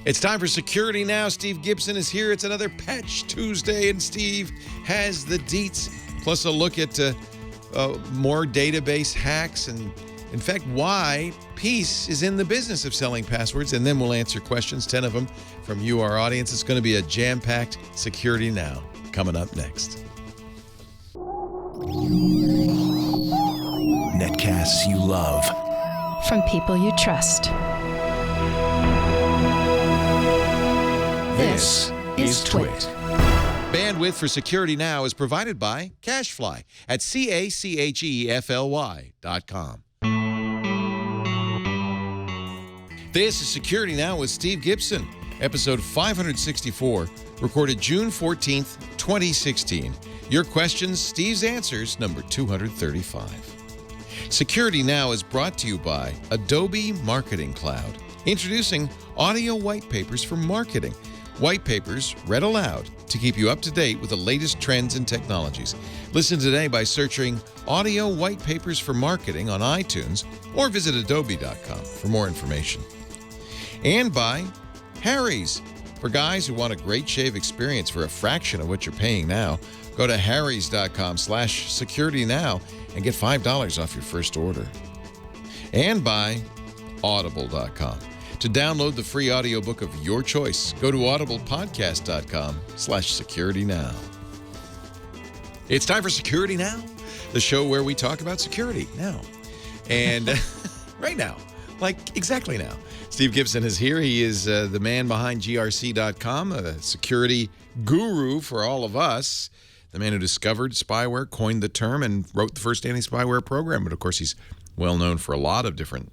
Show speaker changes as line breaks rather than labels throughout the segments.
It's time for Security Now. Steve Gibson is here. It's another Patch Tuesday, and Steve has the deets, plus a look at more database hacks and, in fact, why Peace is in the business of selling passwords. And then we'll answer questions, 10 of them, from you, our audience. It's going to be a jam-packed Security Now coming up next.
Netcasts you love.
From people you trust.
This is Twit.
Bandwidth for Security Now is provided by CacheFly at CacheFly.com. This is Security Now with Steve Gibson, episode 564, recorded June 14th, 2016. Your questions, Steve's answers, number 235. Security Now is brought to you by Adobe Marketing Cloud, introducing audio white papers for marketing. White papers read aloud to keep you up to date with the latest trends and technologies. Listen today by searching Audio White Papers for Marketing on iTunes or visit adobe.com for more information. And by Harry's. For guys who want a great shave experience for a fraction of what you're paying now, go to harrys.com/securitynow and get $5 off your first order. And by audible.com. To download the free audiobook of your choice, go to audiblepodcast.com/securitynow. It's time for Security Now, the show where we talk about security now. And right now, like exactly now. Steve Gibson is here. He is the man behind GRC.com, a security guru for all of us, the man who discovered spyware, coined the term, and wrote the first anti-spyware program. But of course, he's well known for a lot of different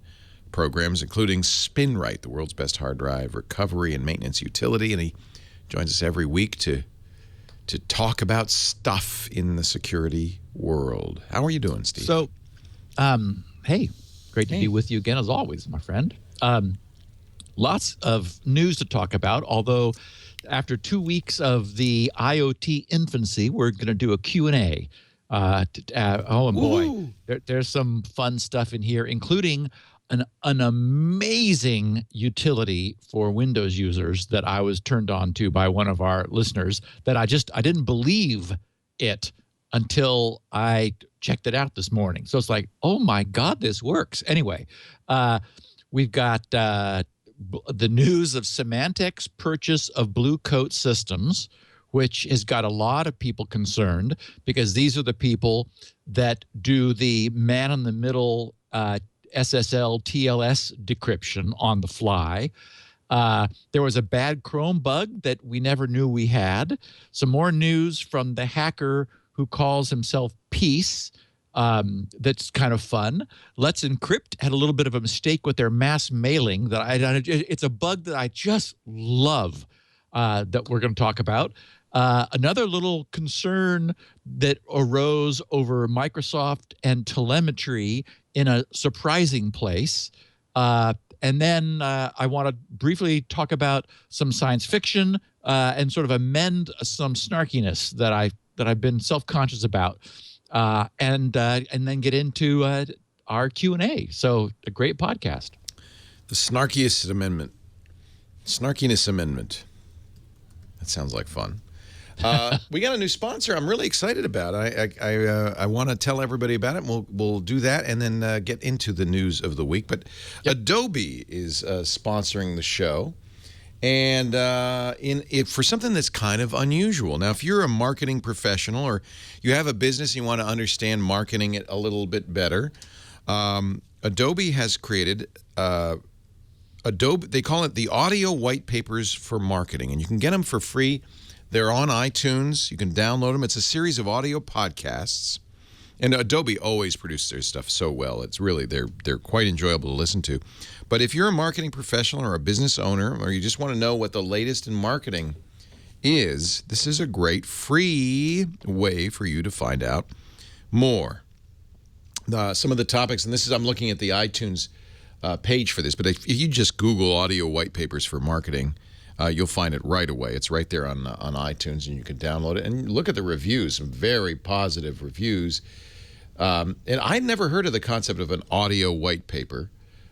programs, including Spinrite, the world's best hard drive recovery and maintenance utility. And he joins us every week to talk about stuff in the security world. How are you doing, Steve?
So, hey, great to be with you again, as always, my friend. Lots of news to talk about, although after 2 weeks of the IoT infancy, we're going to do a Q&A. Oh, boy, there's some fun stuff in here, including an amazing utility for Windows users that I was turned on to by one of our listeners that I didn't believe it until I checked it out this morning. So it's like, oh my God, this works. Anyway, we've got the news of Symantec's purchase of Blue Coat Systems, which has got a lot of people concerned because these are the people that do the man-in-the-middle SSL TLS decryption on the fly. There was a bad Chrome bug that we never knew we had. Some more news from the hacker who calls himself Peace. That's kind of fun. Let's Encrypt had a little bit of a mistake with their mass mailing. It's a bug that I just love that we're going to talk about. Another little concern that arose over Microsoft and telemetry in a surprising place. And then I want to briefly talk about some science fiction and sort of amend some snarkiness that I've been self-conscious about, and then get into our Q&A. So a great podcast.
The snarkiness amendment. That sounds like fun. We got a new sponsor I'm really excited about. I want to tell everybody about it. We'll do that and then get into the news of the week. But yep. Adobe is sponsoring the show, and for something that's kind of unusual. Now, if you're a marketing professional or you have a business and you want to understand marketing it a little bit better, Adobe has created they call it the Audio White Papers for Marketing, and you can get them for free. They're on iTunes. You can download them. It's a series of audio podcasts. And Adobe always produces their stuff so well. It's really, they're quite enjoyable to listen to. But if you're a marketing professional or a business owner, or you just want to know what the latest in marketing is, this is a great free way for you to find out more. Some of the topics, and I'm looking at the iTunes page for this, but if you just Google Audio White Papers for Marketing, you'll find it right away. It's right there on iTunes, and you can download it. And look at the reviews, some very positive reviews. And I'd never heard of the concept of an audio white paper,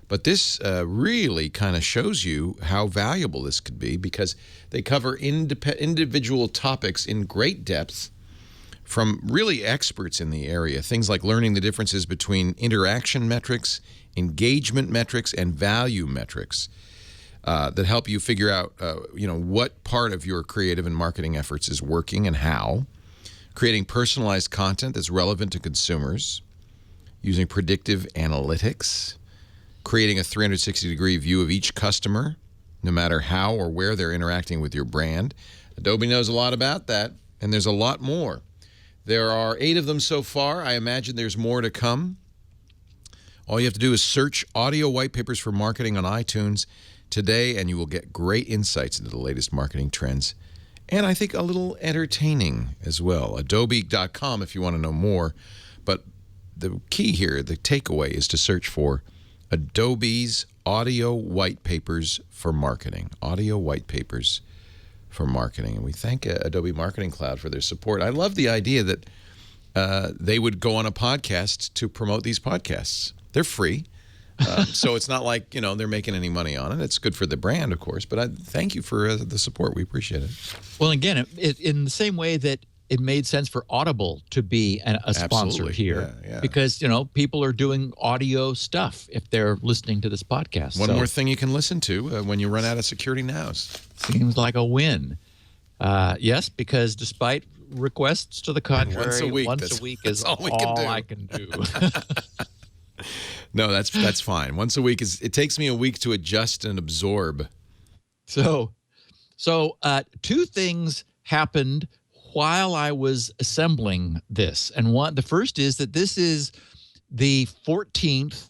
But this really kind of shows you how valuable this could be, because they cover individual topics in great depth from really experts in the area. Things like learning the differences between interaction metrics, engagement metrics, and value metrics that help you figure out what part of your creative and marketing efforts is working and how. Creating personalized content that's relevant to consumers, using predictive analytics, creating a 360-degree view of each customer, no matter how or where they're interacting with your brand. Adobe knows a lot about that, and there's a lot more. There are 8 of them so far. I imagine there's more to come. All you have to do is search Audio White Papers for Marketing on iTunes today, and you will get great insights into the latest marketing trends. And I think a little entertaining as well. Adobe.com if you want to know more. But the key here, the takeaway, is to search for Adobe's Audio White Papers for Marketing. Audio White Papers for Marketing. And we thank Adobe Marketing Cloud for their support. I love the idea that they would go on a podcast to promote these podcasts. They're free. So it's not like, they're making any money on it. It's good for the brand, of course. But thank you for the support. We appreciate it.
Well, again, in the same way that it made sense for Audible to be a sponsor here, because, people are doing audio stuff if they're listening to this podcast.
One more thing you can listen to when you run out of Security Nows.
Seems like a win. Yes, because despite requests to the contrary, once a week is all I can do.
No, that's fine. Once a week it takes me a week to adjust and absorb.
So 2 things happened while I was assembling this. And the first is that this is the 14th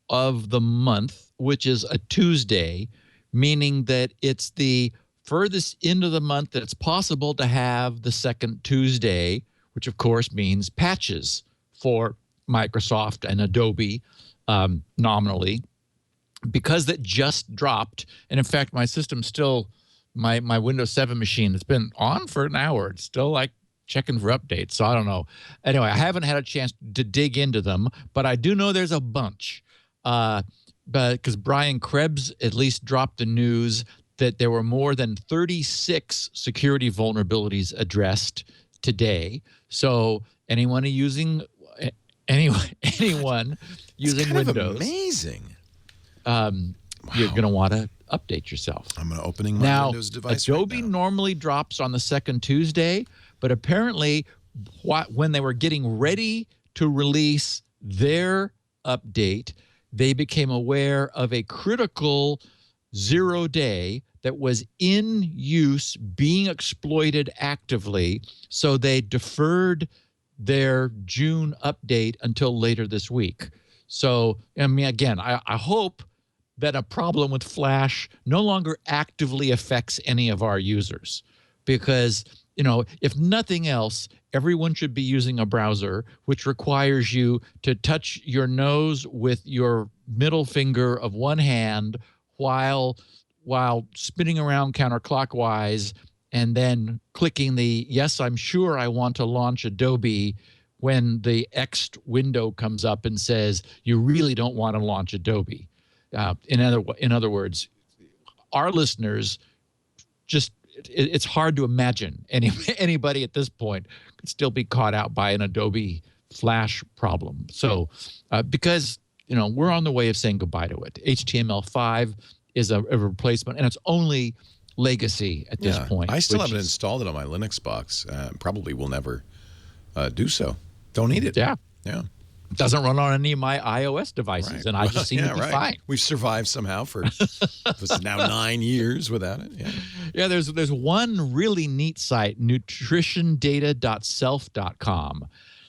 of the month, which is a Tuesday, meaning that it's the furthest into the month that it's possible to have the second Tuesday, which of course means patches for Microsoft and Adobe nominally, because that just dropped. And in fact, my system still, my Windows 7 machine, it's been on for an hour. It's still like checking for updates. So I don't know. Anyway, I haven't had a chance to dig into them, but I do know there's a bunch. But because Brian Krebs at least dropped the news that there were more than 36 security vulnerabilities addressed today. So anyone using Windows,
amazing.
You're going to want to update yourself.
I'm going to opening my Windows device.
Adobe
right now.
normally drops on the second Tuesday, but apparently when they were getting ready to release their update, they became aware of a critical 0-day that was in use, being exploited actively. So they deferred their June update until later this week. So, I mean, again, I hope that a problem with Flash no longer actively affects any of our users, because, if nothing else, everyone should be using a browser which requires you to touch your nose with your middle finger of one hand while spinning around counterclockwise and then clicking the, yes, I'm sure I want to launch Adobe, when the X window comes up and says, you really don't want to launch Adobe. In other words, our listeners, it's hard to imagine anybody at this point could still be caught out by an Adobe Flash problem. So because, we're on the way of saying goodbye to it. HTML5 is a replacement, and it's only legacy at this point.
I still haven't installed it on my Linux box. Probably will never do so. Don't need it.
Yeah.
Yeah.
It doesn't run on any of my iOS devices, right. And I just seem to be fine.
We've survived somehow for now 9 years without it.
Yeah. There's one really neat site, nutritiondata.self.com,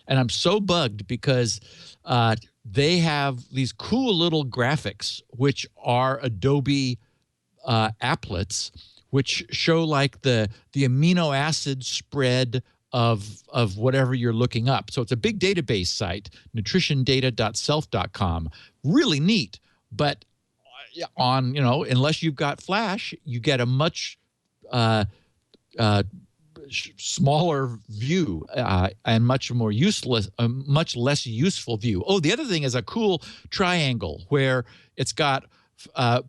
and I'm so bugged because they have these cool little graphics, which are Adobe applets, which show like the amino acid spread of whatever you're looking up. So it's a big database site, nutritiondata.self.com. Really neat. But unless you've got Flash, you get a much smaller view and much more useless, much less useful view. Oh, the other thing is a cool triangle where it's got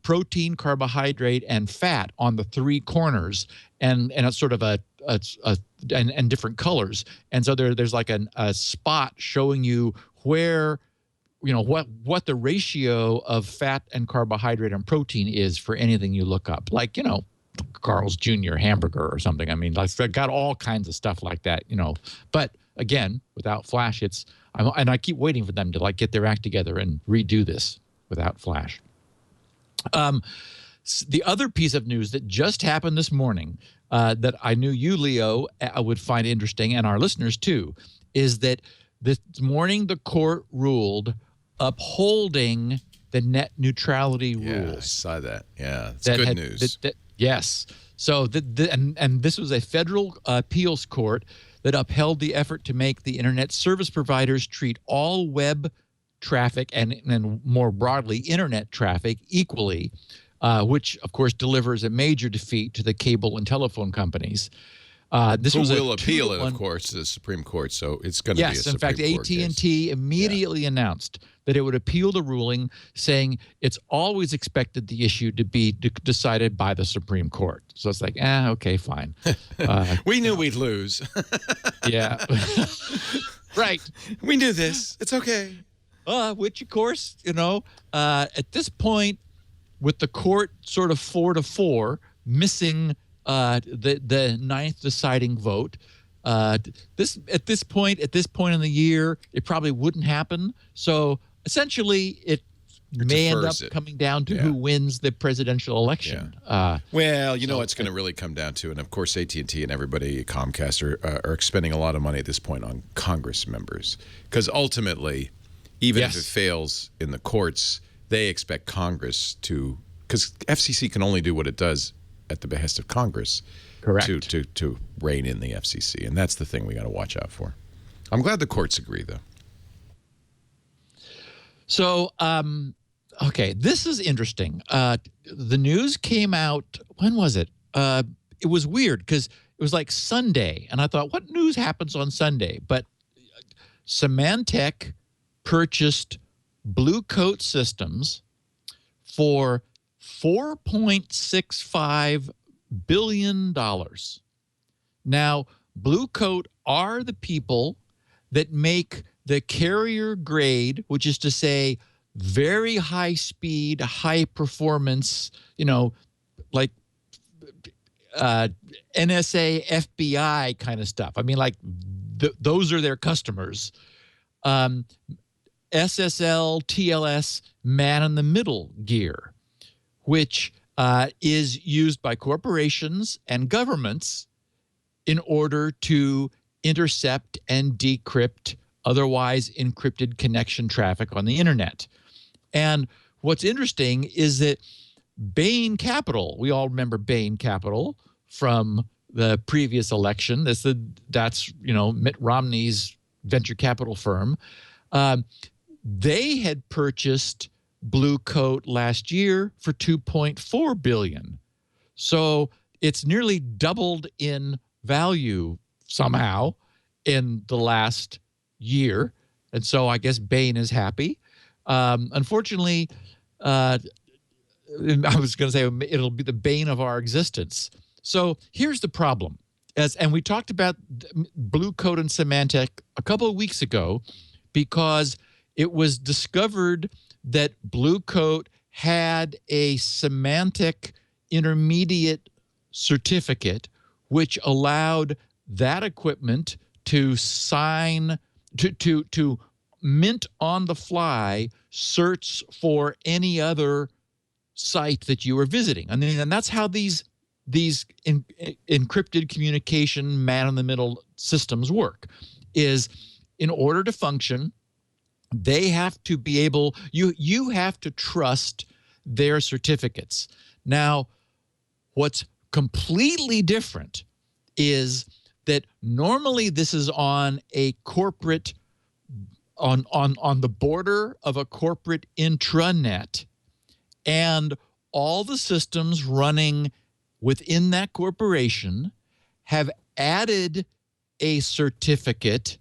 protein, carbohydrate, and fat on the three corners, and it's sort of and different colors. And so there's like a spot showing you where, what the ratio of fat and carbohydrate and protein is for anything you look up, like, Carl's Jr. hamburger or something. I mean, like, they've got all kinds of stuff like that, But again, without Flash, and I keep waiting for them to like get their act together and redo this without Flash. The other piece of news that just happened this morning that I knew you, Leo, would find interesting, and our listeners too, is that this morning the court ruled upholding the net neutrality rules.
Yeah, I saw that. Yeah, it's good news.
Yes. So and this was a federal appeals court that upheld the effort to make the internet service providers treat all web traffic and more broadly internet traffic equally, which of course delivers a major defeat to the cable and telephone companies. This will
appeal it, of course, to the Supreme Court. So it's going to be a Supreme Court case.
Yes, in fact, AT&T immediately announced that it would appeal the ruling, saying it's always expected the issue to be decided by the Supreme Court. So it's like, okay, fine.
We knew we'd lose.
Yeah. Right.
We knew this. It's okay.
Which, of course, at this point, with the court sort of 4-4, missing the ninth deciding vote, at this point in the year, it probably wouldn't happen. So essentially, it may end up coming down to who wins the presidential election.
Yeah. Well, what's going to really come down to, and of course AT&T and everybody, Comcast, are expending a lot of money at this point on Congress members, because ultimately, even if it fails in the courts, they expect Congress to, because FCC can only do what it does at the behest of Congress.
Correct.
To rein in the FCC, and that's the thing we got to watch out for. I'm glad the courts agree, though.
So, okay, this is interesting. The news came out, when was it? It was weird because it was like Sunday, and I thought, what news happens on Sunday? But Symantec purchased Blue Coat Systems for $4.65 billion. Now, Blue Coat are the people that make the carrier grade, which is to say very high speed, high performance, like NSA, FBI kind of stuff. I mean, like those are their customers. SSL, TLS, man-in-the-middle gear, which is used by corporations and governments in order to intercept and decrypt otherwise encrypted connection traffic on the internet. And what's interesting is that Bain Capital, we all remember Bain Capital from the previous election. That's Mitt Romney's venture capital firm. They had purchased Blue Coat last year for $2.4 billion. So it's nearly doubled in value somehow in the last year. And so I guess Bain is happy. Unfortunately, I was going to say it'll be the bane of our existence. So here's the problem. And we talked about Blue Coat and Symantec a couple of weeks ago because it was discovered that Blue Coat had a Symantec intermediate certificate, which allowed that equipment to sign, to mint on the fly certs for any other site that you were visiting. I mean, and that's how these encrypted communication man-in-the-middle systems work, is in order to function, they have to be able, you have to trust their certificates. Now, what's completely different is that normally this is on a corporate, on the border of a corporate intranet, and all the systems running within that corporation have added a certificate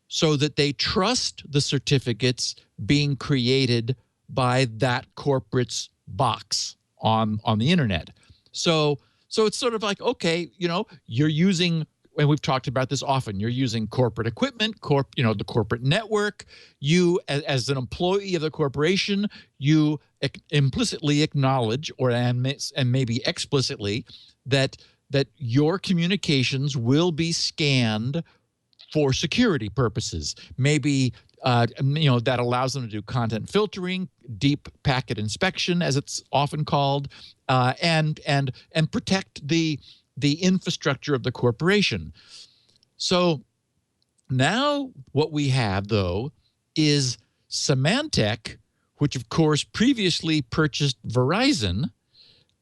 so that they trust the certificates being created by that corporate's box on the internet. So it's sort of like, okay, you're using, and we've talked about this often, you're using corporate equipment, the corporate network. You, as an employee of the corporation, you implicitly acknowledge, and maybe explicitly, that your communications will be scanned for security purposes. Maybe that allows them to do content filtering, deep packet inspection, as it's often called, and protect the infrastructure of the corporation. So now what we have, though, is Symantec, which of course previously purchased Verizon.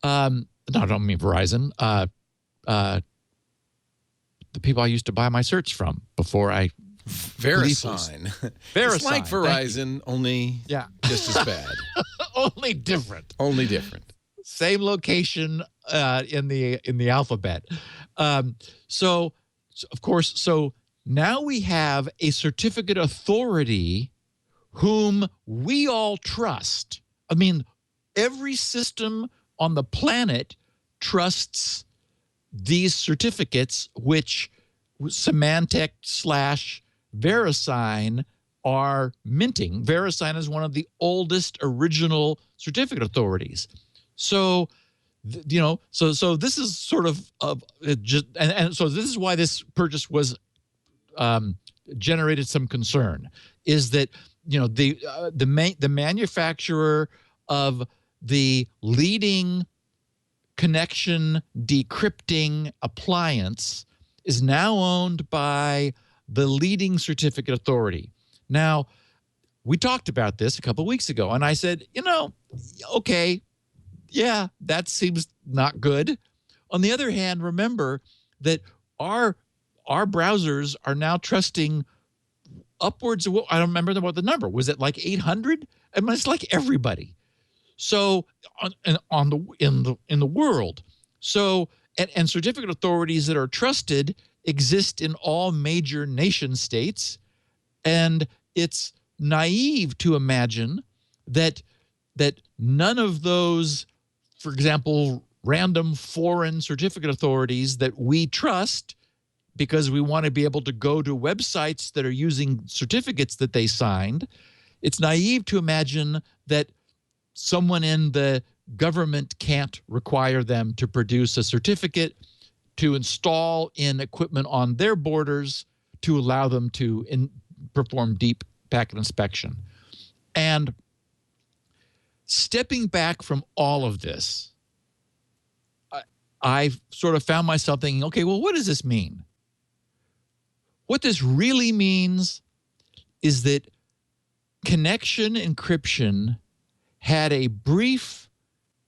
No, I don't mean Verizon. The people I used to buy my certs from before I.
VeriSign. It's like Verizon, only just as bad.
Only different.
Only different.
Same location in the alphabet. So of course, now we have a certificate authority whom we all trust. I mean, every system on the planet trusts these certificates, which Symantec / VeriSign are minting. VeriSign is one of the oldest original certificate authorities. So, so this is sort of just, and so this is why this purchase was generated some concern. Is that the manufacturer of the leading connection decrypting appliance is now owned by the leading certificate authority. Now, we talked about this a couple of weeks ago, and I said, okay, yeah, that seems not good. On the other hand, remember that our browsers are now trusting upwards of, I don't remember what the number was. It like 800? I mean, it's like everybody. So in the world, so and certificate authorities that are trusted exist in all major nation states, and it's naive to imagine that none of those, for example, random foreign certificate authorities that we trust because we want to be able to go to websites that are using certificates that they signed. It's naive to imagine that someone in the government can't require them to produce a certificate to install in equipment on their borders to allow them to perform deep packet inspection. And stepping back from all of this, I sort of found myself thinking, okay, well, what does this mean? What this really means is that connection encryption had a brief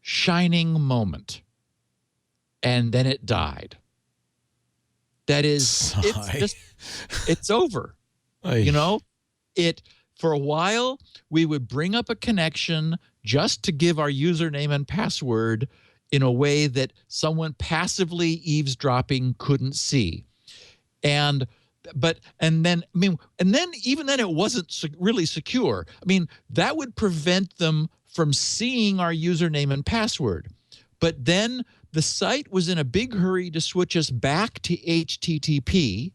shining moment, and then it died. That is, it's over. For a while, we would bring up a connection just to give our username and password in a way that someone passively eavesdropping couldn't see. And then even then it wasn't really secure. I mean, that would prevent them from seeing our username and password. But then the site was in a big hurry to switch us back to HTTP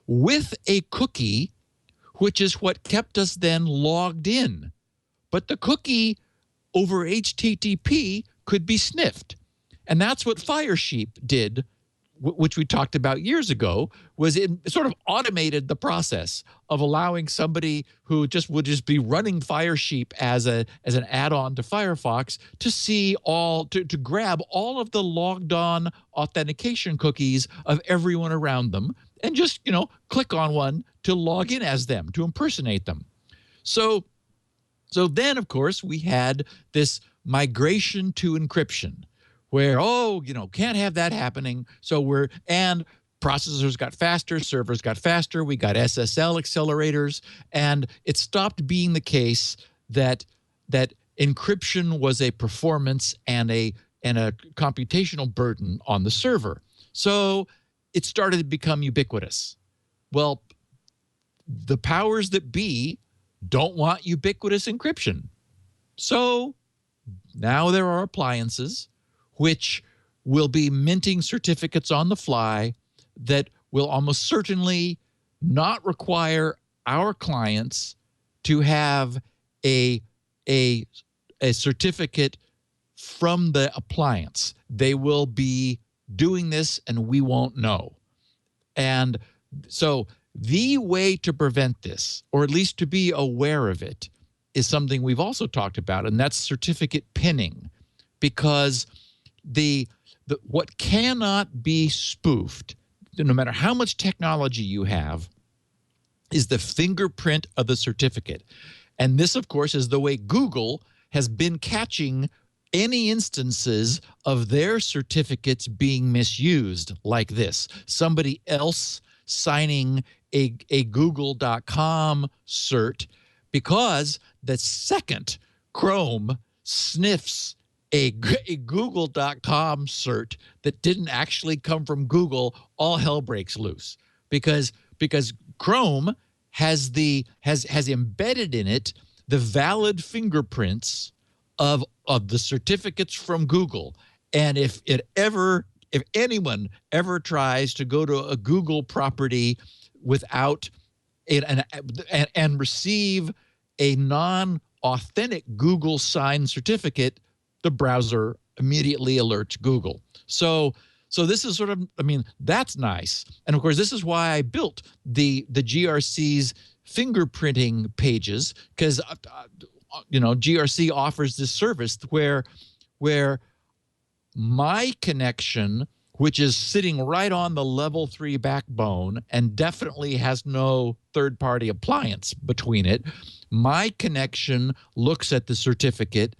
with a cookie, which is what kept us then logged in. But the cookie over HTTP could be sniffed. And that's what Firesheep did, which we talked about years ago, was it sort of automated the process of allowing somebody who would just be running Firesheep as an add-on to Firefox to see to grab all of the logged on authentication cookies of everyone around them and just, click on one to log in as them, to impersonate them. So then, of course, we had this migration to encryption, where, can't have that happening. And processors got faster, servers got faster, we got SSL accelerators, and it stopped being the case that encryption was a performance and a computational burden on the server. So it started to become ubiquitous. Well, the powers that be don't want ubiquitous encryption. So now there are appliances which will be minting certificates on the fly that will almost certainly not require our clients to have a certificate from the appliance. They will be doing this and we won't know. And so the way to prevent this, or at least to be aware of it, is something we've also talked about, and that's certificate pinning. Because what cannot be spoofed, no matter how much technology you have, is the fingerprint of the certificate. And this, of course, is the way Google has been catching any instances of their certificates being misused like this. Somebody else signing a google.com cert, because the second Chrome sniffs a google.com cert that didn't actually come from Google, all hell breaks loose. Because Chrome has embedded in it the valid fingerprints of the certificates from Google. And if anyone ever tries to go to a Google property without it and receive a non-authentic Google signed certificate, the browser immediately alerts Google. So this is sort of, I mean, that's nice. And of course, this is why I built the GRC's fingerprinting pages, because GRC offers this service where my connection, which is sitting right on the level 3 backbone and definitely has no third-party appliance between it, my connection looks at the certificate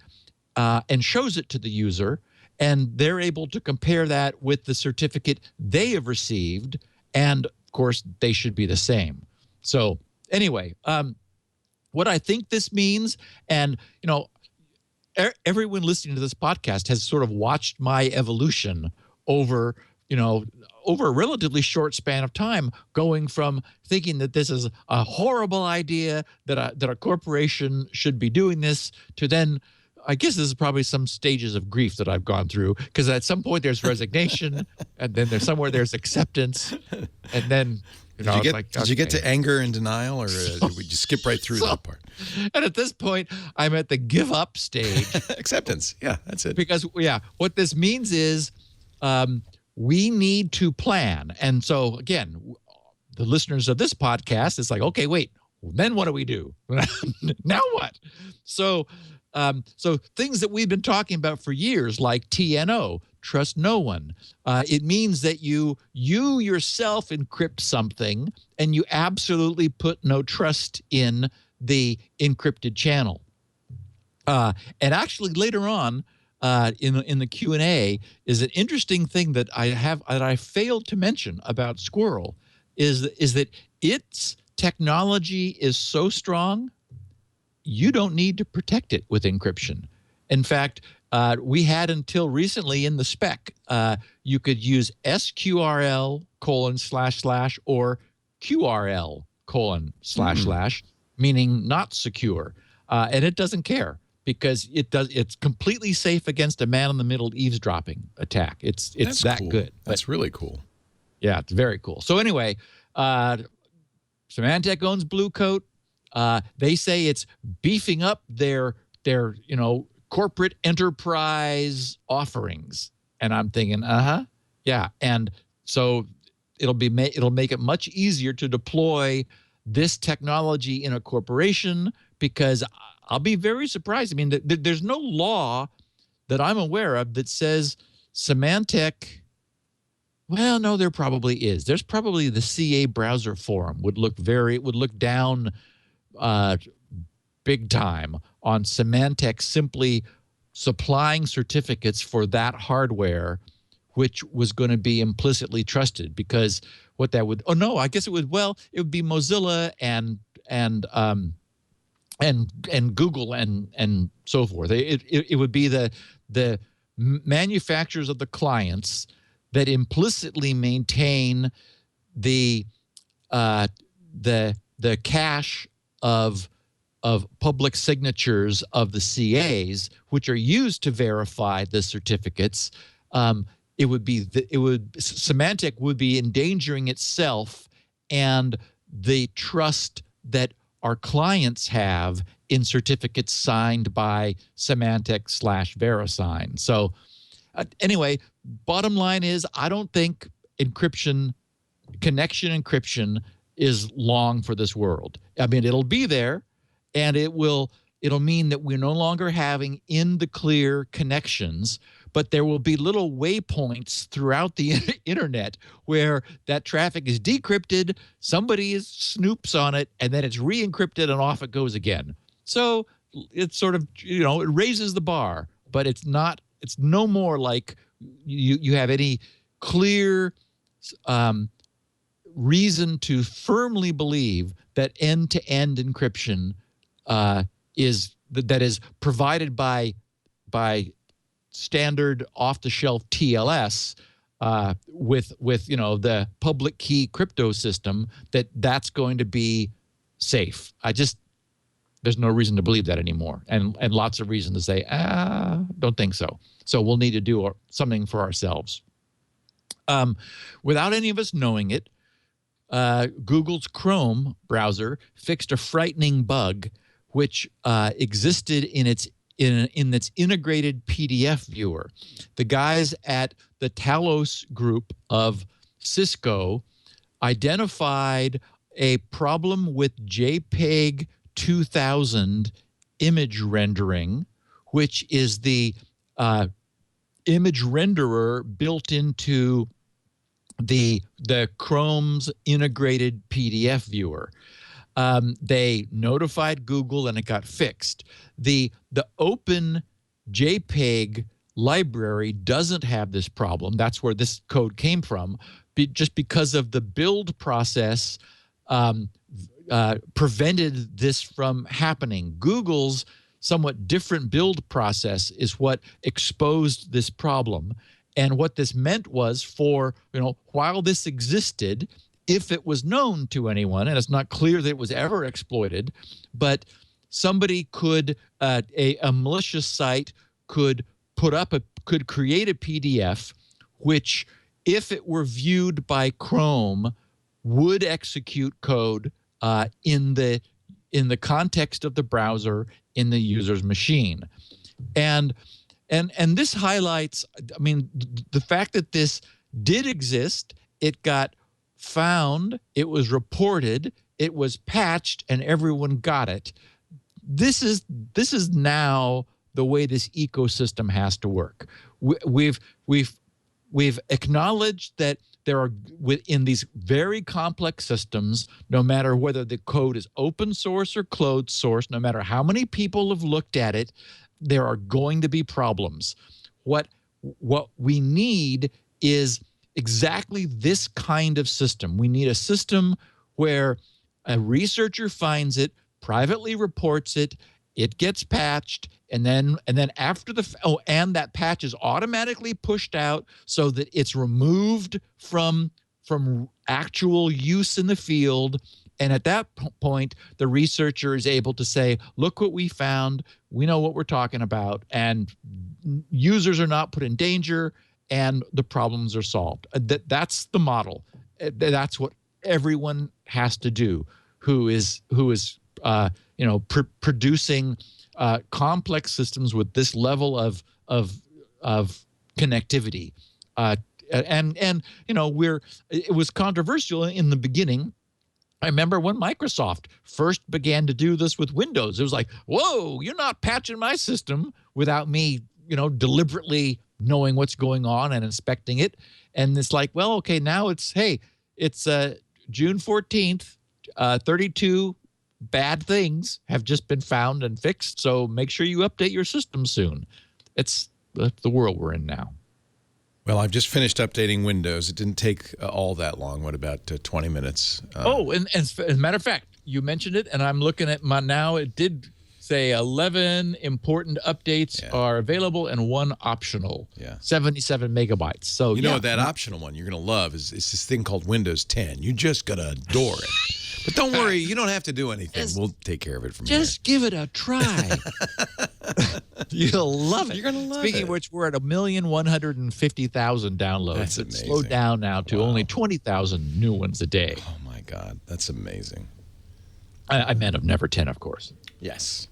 and shows it to the user, and they're able to compare that with the certificate they have received, and of course they should be the same. So anyway, what I think this means, and everyone listening to this podcast has sort of watched my evolution over a relatively short span of time, going from thinking that this is a horrible idea, that a corporation should be doing this, to then, I guess this is probably some stages of grief that I've gone through, because at some point there's resignation, and then there's acceptance, and then
did you get to anger and denial, or did we just skip right through that part?
And at this point, I'm at the give up stage.
Acceptance. Yeah, that's it.
Because what this means is we need to plan. And so again, the listeners of this podcast, it's like, okay, wait, then what do we do? Now what? So things that we've been talking about for years, like TNO, trust no one. It means that you yourself encrypt something, and you absolutely put no trust in the encrypted channel. And actually, later on in the Q&A is an interesting thing that I failed to mention about Squirrel is that its technology is so strong, you don't need to protect it with encryption. In fact, we had until recently in the spec, you could use SQRL : / or QRL : / meaning not secure. And it doesn't care, because it's completely safe against a man-in-the-middle eavesdropping attack. It's that
cool.
good.
That's really cool.
Yeah, it's very cool. So anyway, Symantec owns Blue Coat. They say it's beefing up their corporate enterprise offerings, and I'm thinking, yeah. And so it'll make it much easier to deploy this technology in a corporation, because I'll be very surprised. I mean, there's no law that I'm aware of that says Symantec. Well, no, there probably is. There's probably the CA Browser Forum would look down big time on Symantec simply supplying certificates for that hardware, which was going to be implicitly trusted, because what that would, it would be Mozilla and Google and so forth. It would be the manufacturers of the clients that implicitly maintain the cache of public signatures of the CAs, which are used to verify the certificates. Symantec would be endangering itself and the trust that our clients have in certificates signed by Symantec/VeriSign. So anyway, bottom line is, I don't think connection encryption is long for this world. I mean, it'll be there, and it'll mean that we're no longer having in the clear connections, but there will be little waypoints throughout the internet where that traffic is decrypted, somebody snoops on it, and then it's re-encrypted and off it goes again. So it's sort of, it raises the bar, but it's no more like you have any clear reason to firmly believe that end-to-end encryption is provided by standard off-the-shelf TLS with the public key crypto system, that's going to be safe. There's no reason to believe that anymore, and lots of reason to say, don't think so. So we'll need to do something for ourselves. Without any of us knowing it, Google's Chrome browser fixed a frightening bug which existed in its integrated PDF viewer. The guys at the Talos group of Cisco identified a problem with JPEG 2000 image rendering, which is the image renderer built into the Chrome's integrated PDF viewer. They notified Google and it got fixed. The open JPEG library doesn't have this problem. That's where this code came from, just because of the build process prevented this from happening. Google's somewhat different build process is what exposed this problem. And what this meant was, while this existed, if it was known to anyone, and it's not clear that it was ever exploited, but somebody could, a malicious site could create a PDF, which, if it were viewed by Chrome, would execute code in the context of the browser in the user's machine. And this highlights, the fact that this did exist, it got found, it was reported, it was patched, and everyone got it. This is now the way this ecosystem has to work. We've acknowledged that there are, within these very complex systems, no matter whether the code is open source or closed source, no matter how many people have looked at it, there are going to be problems. What we need is exactly this kind of system. We need a system where a researcher finds it, privately reports it, it gets patched, and then after and that patch is automatically pushed out so that it's removed from actual use in the field. And at that point, the researcher is able to say, look what we found, we know what we're talking about, and users are not put in danger, and the problems are solved. That's the model. That's what everyone has to do who is producing complex systems with this level of connectivity. It was controversial in the beginning. I remember when Microsoft first began to do this with Windows. It was like, whoa, you're not patching my system without me, deliberately knowing what's going on and inspecting it. And it's like, well, okay, now it's June 14th, 32 bad things have just been found and fixed, so make sure you update your system soon. It's the world we're in now.
Well, I've just finished updating Windows. It didn't take all that long. What, about 20 minutes?
And as a matter of fact, you mentioned it, and I'm looking at now. It did say 11 important updates are available and 1 optional. 77 megabytes. So
you know what that optional one you're going to love is this thing called Windows 10. You just got to adore it. But don't worry, you don't have to do anything. We'll take care of it from here.
Just give it a try. You'll love it.
You're going to love
Speaking
it.
of which, we're at 1,150,000 downloads.
That's
It's
amazing.
slowed down now to only 20,000 new ones a day.
Oh, my God. That's amazing.
I meant of Never 10, of course.
Yes.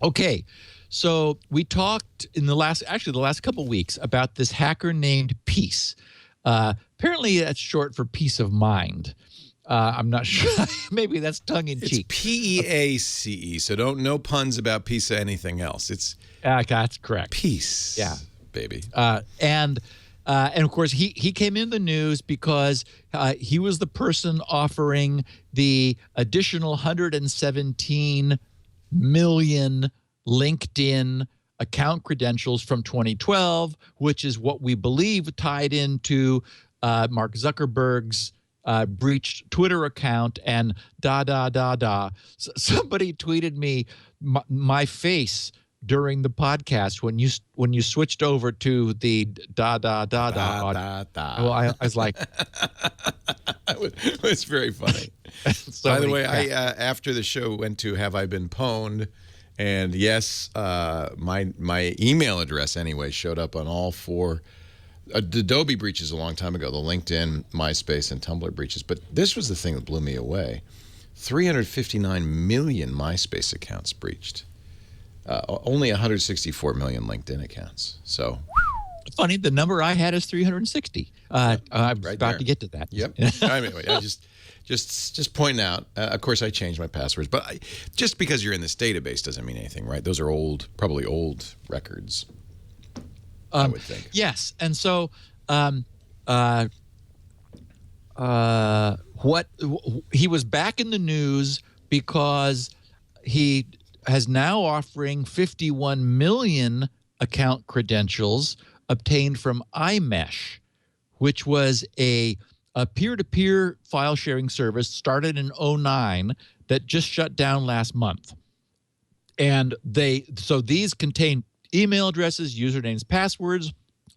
Okay, so we talked in the last couple of weeks about this hacker named Peace. Apparently, that's short for peace of mind. I'm not sure. Maybe that's tongue in cheek.
It's P-E-A-C-E. So no puns about piece of anything else. It's
that's correct.
peace.
Yeah,
baby.
And of course, he came in the news because he was the person offering the additional 117 million LinkedIn account credentials from 2012, which is what we believe tied into Mark Zuckerberg's breached Twitter account and Somebody tweeted me my face during the podcast when you switched over to the Well, I was like,
it's very funny.
So
By the
many
way,
crap.
I after the show went to Have I Been Pwned, and yes, my email address anyway showed up on all 4. The Adobe breaches a long time ago, the LinkedIn, MySpace, and Tumblr breaches. But this was the thing that blew me away. 359 million MySpace accounts breached. Only 164 million LinkedIn accounts. So
funny, the number I had is 360. I'm
right
about
there.
to get to that.
Yep. Anyway, I just pointing out. Of course, I changed my passwords, but just because you're in this database doesn't mean anything, right? Those are probably old records. I would think.
Yes, and so he was back in the news because he has now offering 51 million account credentials obtained from iMesh, which was a peer-to-peer file sharing service started in 2009 that just shut down last month. And these contain email addresses, usernames, passwords,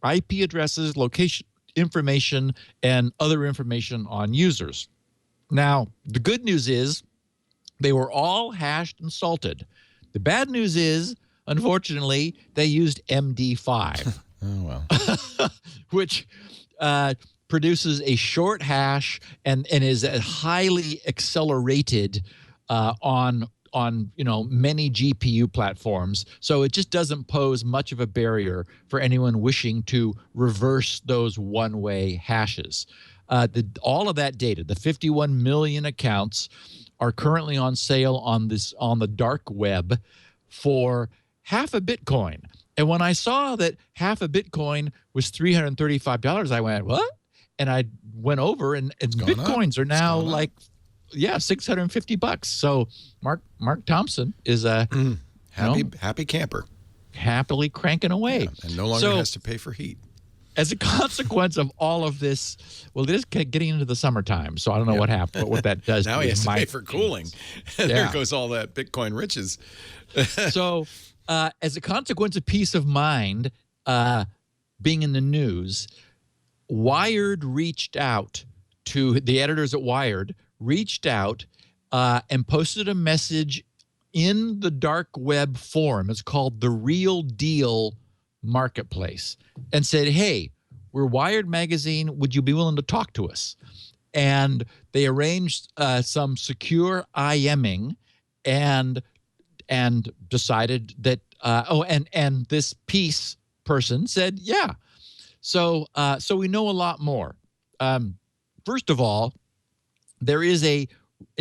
IP addresses, location information, and other information on users. Now, the good news is they were all hashed and salted. The bad news is, unfortunately, they used MD5.
Oh, well.
Which produces a short hash and is highly accelerated on many GPU platforms. So it just doesn't pose much of a barrier for anyone wishing to reverse those one-way hashes. All of that data, the 51 million accounts, are currently on sale on the dark web for half a Bitcoin. And when I saw that half a Bitcoin was $335, I went, what? And I went over, and Bitcoins are now like, $650. So Mark Thompson is a
happy camper,
happily cranking away,
and no longer has to pay for heat.
As a consequence of all of this, well, it is getting into the summertime, so I don't know what happened, what that does.
Now he has to pay for cooling. And there goes all that Bitcoin riches.
So, as a consequence of peace of mind being in the news, Wired reached out to the editors at Wired, and posted a message in the dark web forum. It's called the Real Deal Marketplace, and said, hey, we're Wired Magazine. Would you be willing to talk to us? And they arranged some secure IMing and decided that, and this Peace person said, yeah. So we know a lot more. First of all, there is a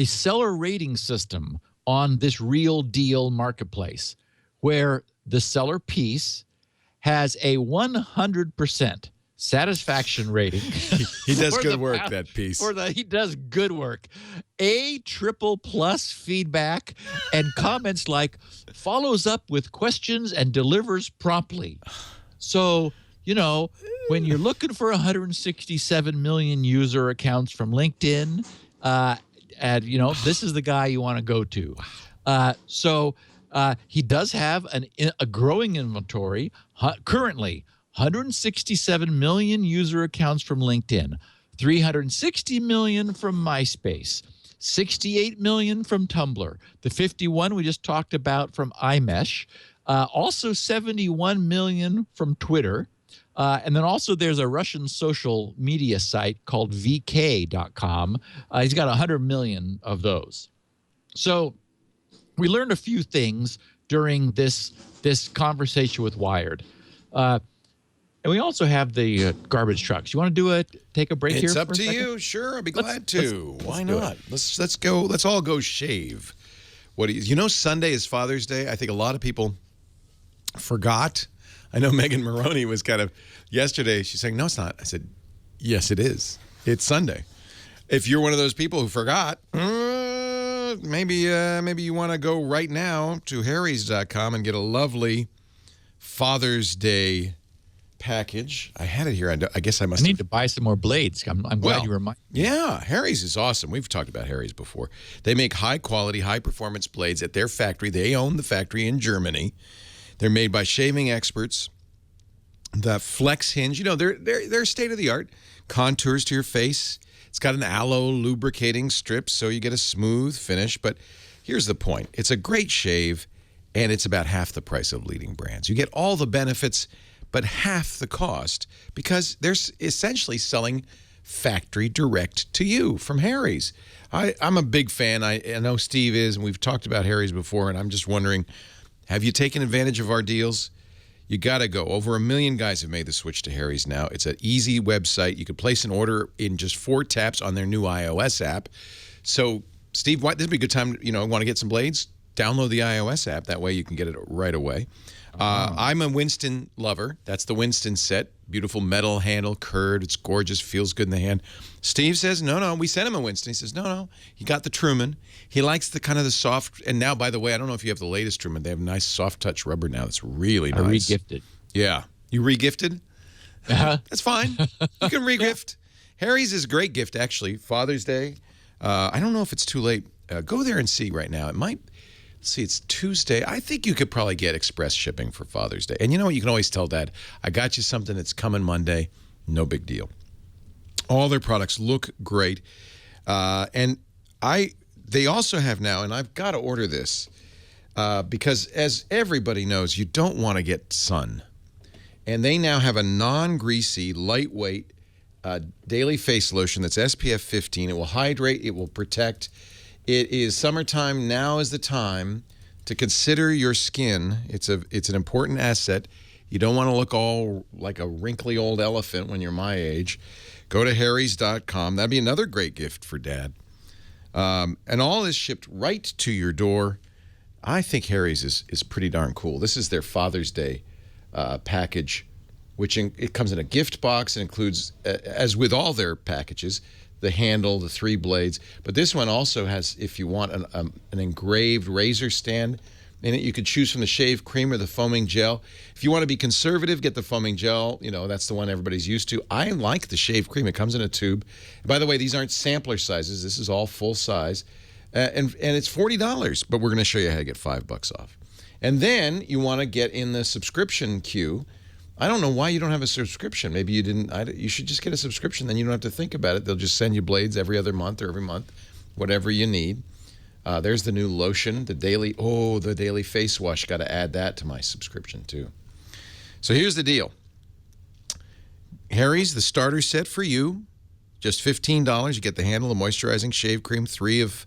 seller rating system on this Real Deal Marketplace where the seller Peace has a 100% satisfaction rating.
He does good work, that Peace.
He does good work. A++ feedback and comments like follows up with questions and delivers promptly. So, when you're looking for 167 million user accounts from LinkedIn, this is the guy you want to go to. So He does have a growing inventory. Currently, 167 million user accounts from LinkedIn, 360 million from MySpace, 68 million from Tumblr, the 51 we just talked about from iMesh, also 71 million from Twitter. And then also there's a Russian social media site called vk.com. He's got 100 million of those. So we learned a few things during this conversation with Wired. And we also have the garbage trucks. You want to take a break here?
It's up
for a
to
second?
you. Sure, I'd be glad to. Why
do
not? Let's go. Let's all go shave. Sunday is Father's Day. I think a lot of people forgot. I know Megan Maroney was kind of yesterday. She's saying, "No, it's not." I said, "Yes, it is. It's Sunday." If you're one of those people who forgot, maybe you want to go right now to harrys.com and get a lovely Father's Day package. I had it here. I guess I must.
I need to buy some more blades. I'm glad you reminded me.
Yeah, Harry's is awesome. We've talked about Harry's before. They make high-quality, high-performance blades at their factory. They own the factory in Germany. They're made by shaving experts. The flex hinge, they're state-of-the-art. Contours to your face. It's got an aloe lubricating strip, so you get a smooth finish. But here's the point. It's a great shave, and it's about half the price of leading brands. You get all the benefits, but half the cost, because they're essentially selling factory direct to you from Harry's. I'm a big fan. I know Steve is, and we've talked about Harry's before, and I'm just wondering, have you taken advantage of our deals? You got to go. Over 1 million guys have made the switch to Harry's now. It's an easy website. You can place an order in just 4 taps on their new iOS app. So, Steve, this would be a good time, want to get some blades? Download the iOS app. That way you can get it right away. I'm a Winston lover. That's the Winston set. Beautiful metal handle, curved. It's gorgeous. Feels good in the hand. Steve says, no. We sent him a Winston. He says, no. He got the Truman. He likes the kind of the soft. And now, by the way, I don't know if you have the latest Truman. They have nice soft touch rubber now. That's really nice.
I re-gifted.
Yeah. You re-gifted? That's fine. You can re-gift. Harry's is a great gift, actually. Father's Day. I don't know if it's too late. Go there and see right now. It might. See, it's Tuesday. I think you could probably get express shipping for Father's Day. And you know what? You can always tell Dad, I got you something that's coming Monday. No big deal. All their products look great. And they also have now, and I've got to order this, because as everybody knows, you don't want to get sun. And they now have a non-greasy, lightweight daily face lotion that's SPF 15. It will hydrate. It will protect. It is summertime. Now is the time to consider your skin. It's an important asset. You don't want to look all like a wrinkly old elephant when you're my age. Go to harrys.com. That'd be another great gift for Dad. And all is shipped right to your door. I think Harry's is pretty darn cool. This is their Father's Day package, which it comes in a gift box and includes, as with all their packages, the handle, the 3 blades. But this one also has, if you want, an engraved razor stand in it. You could choose from the shave cream or the foaming gel. If you want to be conservative, get the foaming gel. That's the one everybody's used to. I like the shave cream. It comes in a tube. By the way, these aren't sampler sizes. This is all full size. And it's $40, but we're going to show you how to get $5 off. And then you want to get in the subscription queue. I don't know why you don't have a subscription. Maybe you didn't. You should just get a subscription. Then you don't have to think about it. They'll just send you blades every other month or every month, whatever you need. There's the new lotion, the daily face wash. Got to add that to my subscription too. So here's the deal. Harry's, the starter set for you, just $15. You get the handle, the moisturizing shave cream, 3 of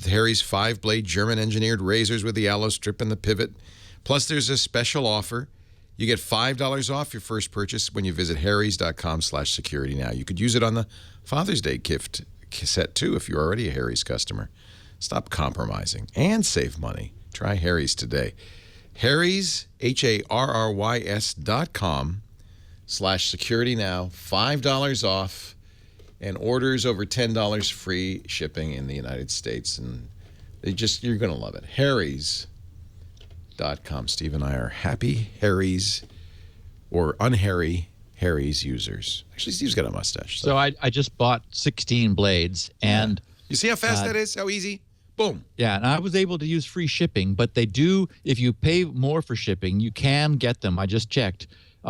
Harry's 5-blade German-engineered razors with the aloe strip and the pivot. Plus, there's a special offer. You get $5 off your first purchase when you visit harrys.com/security now. You could use it on the Father's Day gift set, too, if you're already a Harry's customer. Stop compromising and save money. Try Harry's today. Harry's, harrys.com/security now. $5 off and orders over $10 free shipping in the United States. And you're going to love it. Harry's.com. Steve and I are happy Harry's or unhairy Harry's users. Actually, Steve's got a mustache.
So I just bought 16 blades, and
you see how fast that is? How easy? Boom.
Yeah, and I was able to use free shipping, but they do, if you pay more for shipping, you can get them. I just checked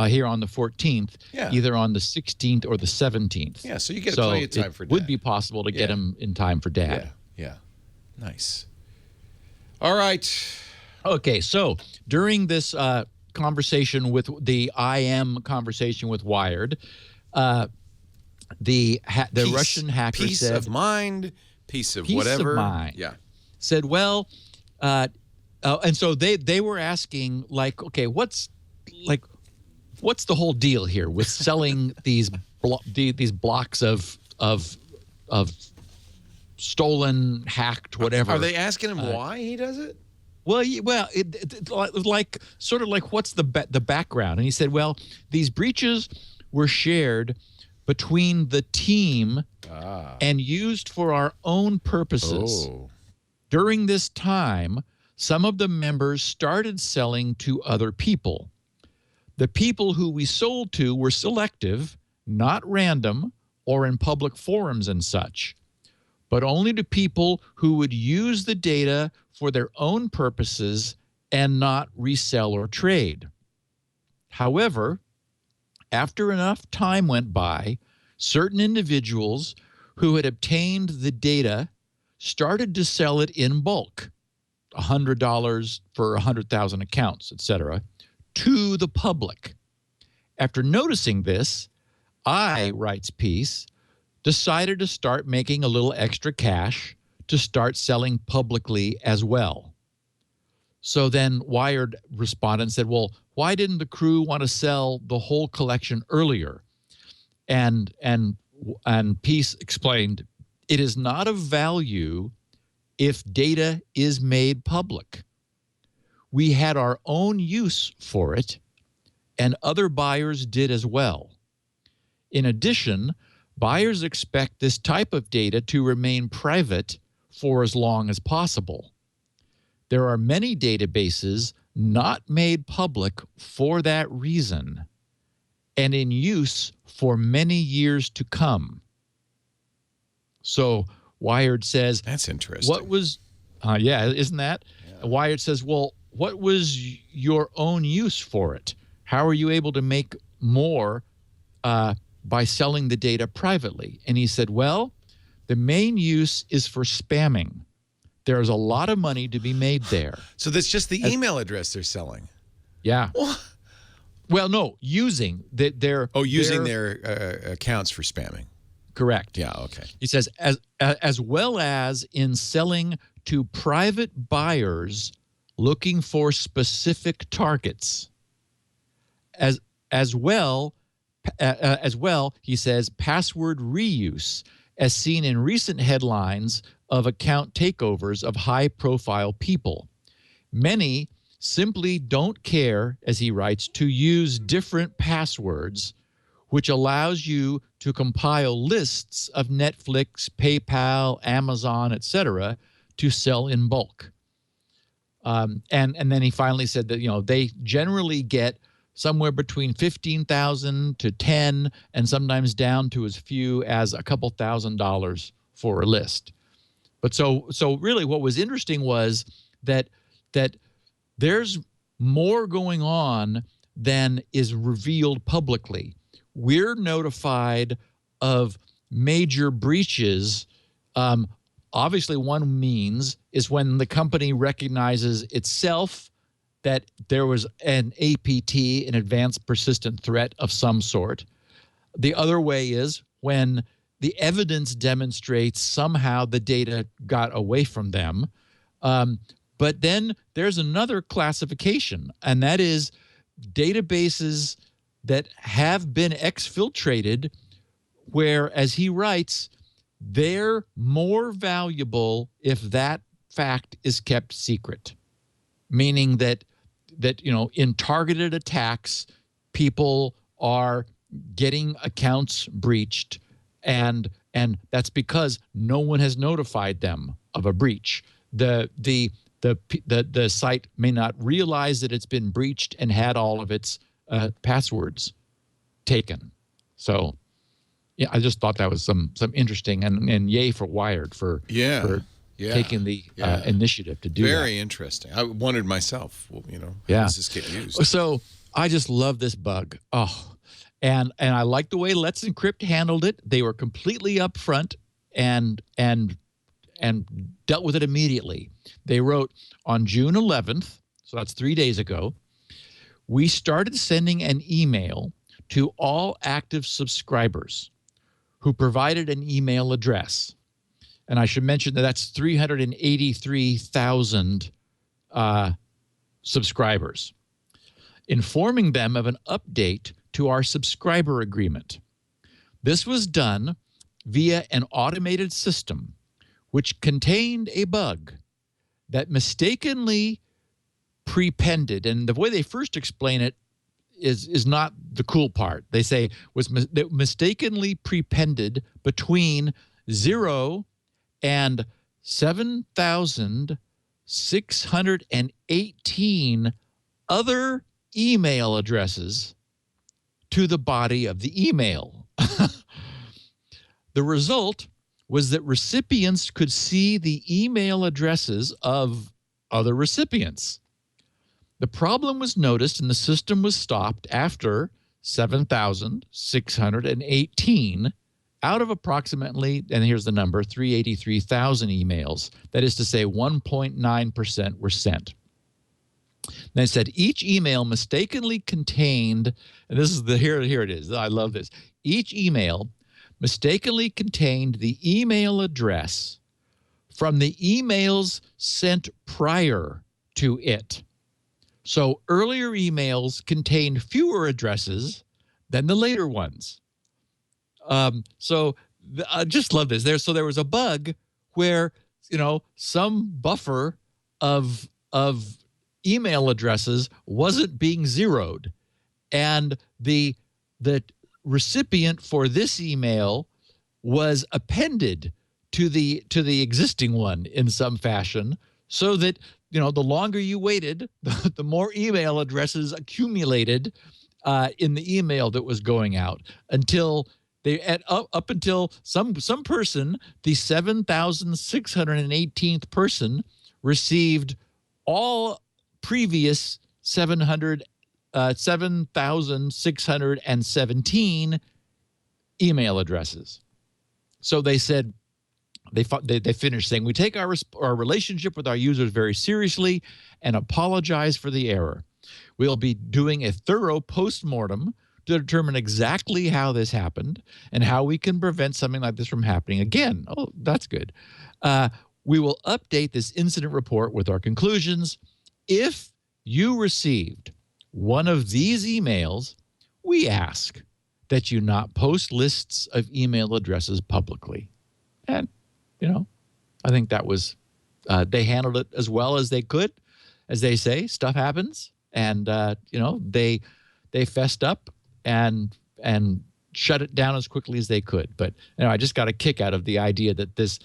here on the 14th, either on the 16th or the 17th.
Yeah, so you get plenty of time for Dad.
It would be possible to get them in time for Dad.
Yeah. Nice. All right.
Okay, so during this conversation with the IM conversation with Wired, the Russian hacker
peace
said,
of mind, peace of
peace
whatever.
Of mind.
Yeah.
Said, well, and so they were asking, like, okay, what's the whole deal here with selling these blocks of stolen, hacked, whatever?
Are they asking him why he does it?
Well, like sort of like what's the background? And he said, well, these breaches were shared between the team and used for our own purposes.
Oh.
During this time, some of the members started selling to other people. The people who we sold to were selective, not random, or in public forums and such, but only to people who would use the data for their own purposes and not resell or trade. However, after enough time went by, certain individuals who had obtained the data started to sell it in bulk, $100 for 100,000 accounts, etc., to the public. After noticing this, I, writes Peace, decided to start making a little extra cash to start selling publicly as well. So then Wired responded and said, well, why didn't the crew want to sell the whole collection earlier? And Peace explained, it is not of value if data is made public. We had our own use for it, and other buyers did as well. In addition, buyers expect this type of data to remain private for as long as possible. There are many databases not made public for that reason and in use for many years to come. So Wired says,
that's interesting.
What was, isn't that? Yeah. Wired says, well, what was your own use for it? How are you able to make more by selling the data privately? And he said, well, the main use is for spamming. There's a lot of money to be made there.
So that's just the email address they're selling.
Yeah. Well, no, using their
accounts for spamming.
Correct.
Yeah, okay.
He says, as well as in selling to private buyers looking for specific targets. As well, he says, password reuse, as seen in recent headlines of account takeovers of high-profile people. Many simply don't care, as he writes, to use different passwords, which allows you to compile lists of Netflix, PayPal, Amazon, etc., to sell in bulk. And then he finally said that, they generally get somewhere between 15,000 to 10, and sometimes down to as few as a couple $1,000s for a list. But so really what was interesting was that there's more going on than is revealed publicly. We're notified of major breaches. Obviously, one means is when the company recognizes itself that there was an APT, an advanced persistent threat of some sort. The other way is when the evidence demonstrates somehow the data got away from them. But then there's another classification, and that is databases that have been exfiltrated, where, as he writes, they're more valuable if that fact is kept secret, meaning that in targeted attacks, people are getting accounts breached, and that's because no one has notified them of a breach. The site may not realize that it's been breached and had all of its passwords taken. So, yeah, I just thought that was some interesting, and yay for Wired for taking the initiative to do that.
Very interesting. I wondered myself, well, how does this get used?
So I just love this bug. Oh, and I like the way Let's Encrypt handled it. They were completely upfront and dealt with it immediately. They wrote on June 11th, so that's 3 days ago, we started sending an email to all active subscribers who provided an email address. And I should mention that that's 383,000 subscribers, informing them of an update to our subscriber agreement. This was done via an automated system which contained a bug that mistakenly prepended. And the way they first explain it is not the cool part. They say that mistakenly prepended between 0 and 7,618 other email addresses to the body of the email. The result was that recipients could see the email addresses of other recipients. The problem was noticed and the system was stopped after 7,618 out of approximately, and here's the number, 383,000 emails. That is to say 1.9% were sent. They said each email mistakenly contained, and this is here it is. I love this. Each email mistakenly contained the email address from the emails sent prior to it. So earlier emails contained fewer addresses than the later ones. I just love this. There was a bug where, some buffer of email addresses wasn't being zeroed, and the recipient for this email was appended to the existing one in some fashion, so that the longer you waited, the more email addresses accumulated in the email that was going out until up until some person, the 7,618th person, received all previous 7,617 email addresses. So they said, they finished saying, we take our relationship with our users very seriously and apologize for the error. We'll be doing a thorough postmortem to determine exactly how this happened and how we can prevent something like this from happening again. Oh, that's good. We will update this incident report with our conclusions. If you received one of these emails, we ask that you not post lists of email addresses publicly. And, I think that was, they handled it as well as they could. As they say, stuff happens. And, they fessed up and shut it down as quickly as they could. But I just got a kick out of the idea that this,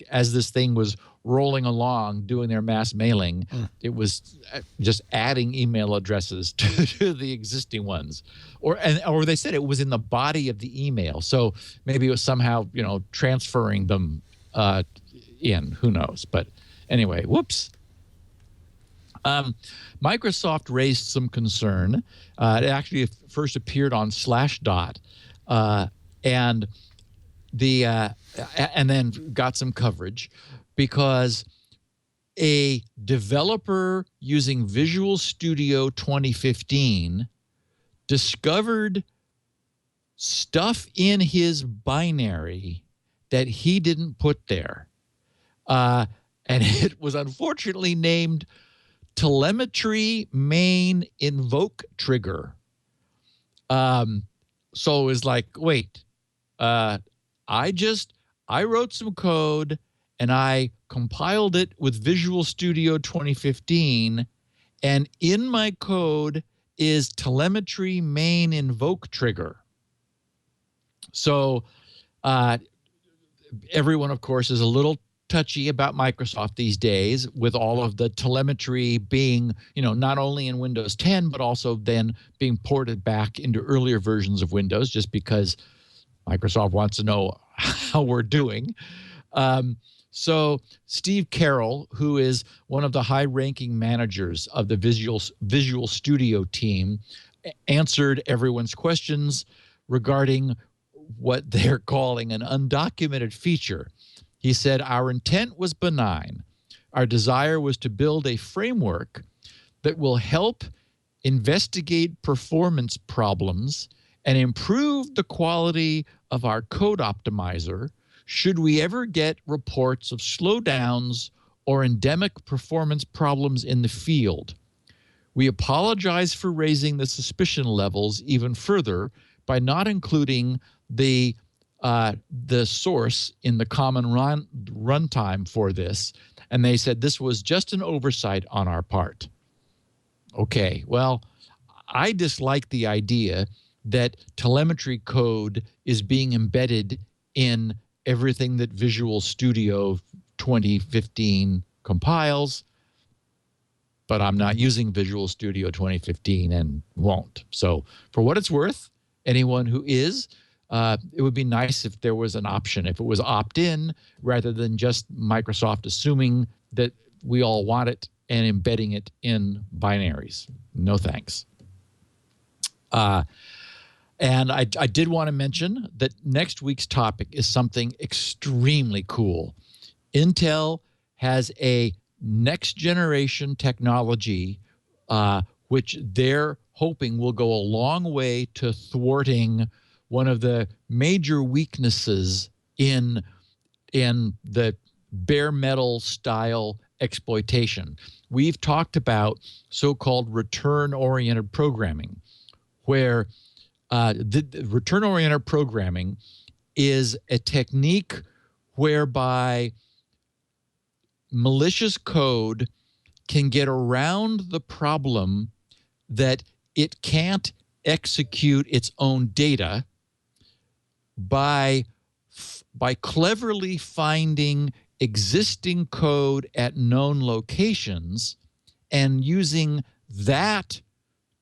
as this thing was rolling along, doing their mass mailing, it was just adding email addresses to the existing ones, or they said it was in the body of the email. So maybe it was somehow transferring them in. Who knows? But anyway, whoops. Microsoft raised some concern. It actually first appeared on Slashdot, and then got some coverage because a developer using Visual Studio 2015 discovered stuff in his binary that he didn't put there, and it was unfortunately named telemetry main invoke trigger. So it was like, wait, I wrote some code and I compiled it with Visual Studio 2015, and in my code is telemetry main invoke trigger. So everyone, of course, is a little touchy about Microsoft these days, with all of the telemetry being, not only in Windows 10, but also then being ported back into earlier versions of Windows, just because Microsoft wants to know how we're doing. So Steve Carroll, who is one of the high-ranking managers of the Visual Studio team, answered everyone's questions regarding what they're calling an undocumented feature. He said, "Our intent was benign. Our desire was to build a framework that will help investigate performance problems and improve the quality of our code optimizer should we ever get reports of slowdowns or endemic performance problems in the field. We apologize for raising the suspicion levels even further by not including the source in the common runtime for this." And they said this was just an oversight on our part. Okay, well, I dislike the idea that telemetry code is being embedded in everything that Visual Studio 2015 compiles, but I'm not using Visual Studio 2015 and won't. So for what it's worth, anyone who is, it would be nice if there was an option, if it was opt-in rather than just Microsoft assuming that we all want it and embedding it in binaries. No thanks. And I did want to mention that next week's topic is something extremely cool. Intel has a next generation technology which they're hoping will go a long way to thwarting one of the major weaknesses in the bare metal style exploitation. We've talked about so-called return-oriented programming, where the return-oriented programming is a technique whereby malicious code can get around the problem that it can't execute its own data by cleverly finding existing code at known locations and using that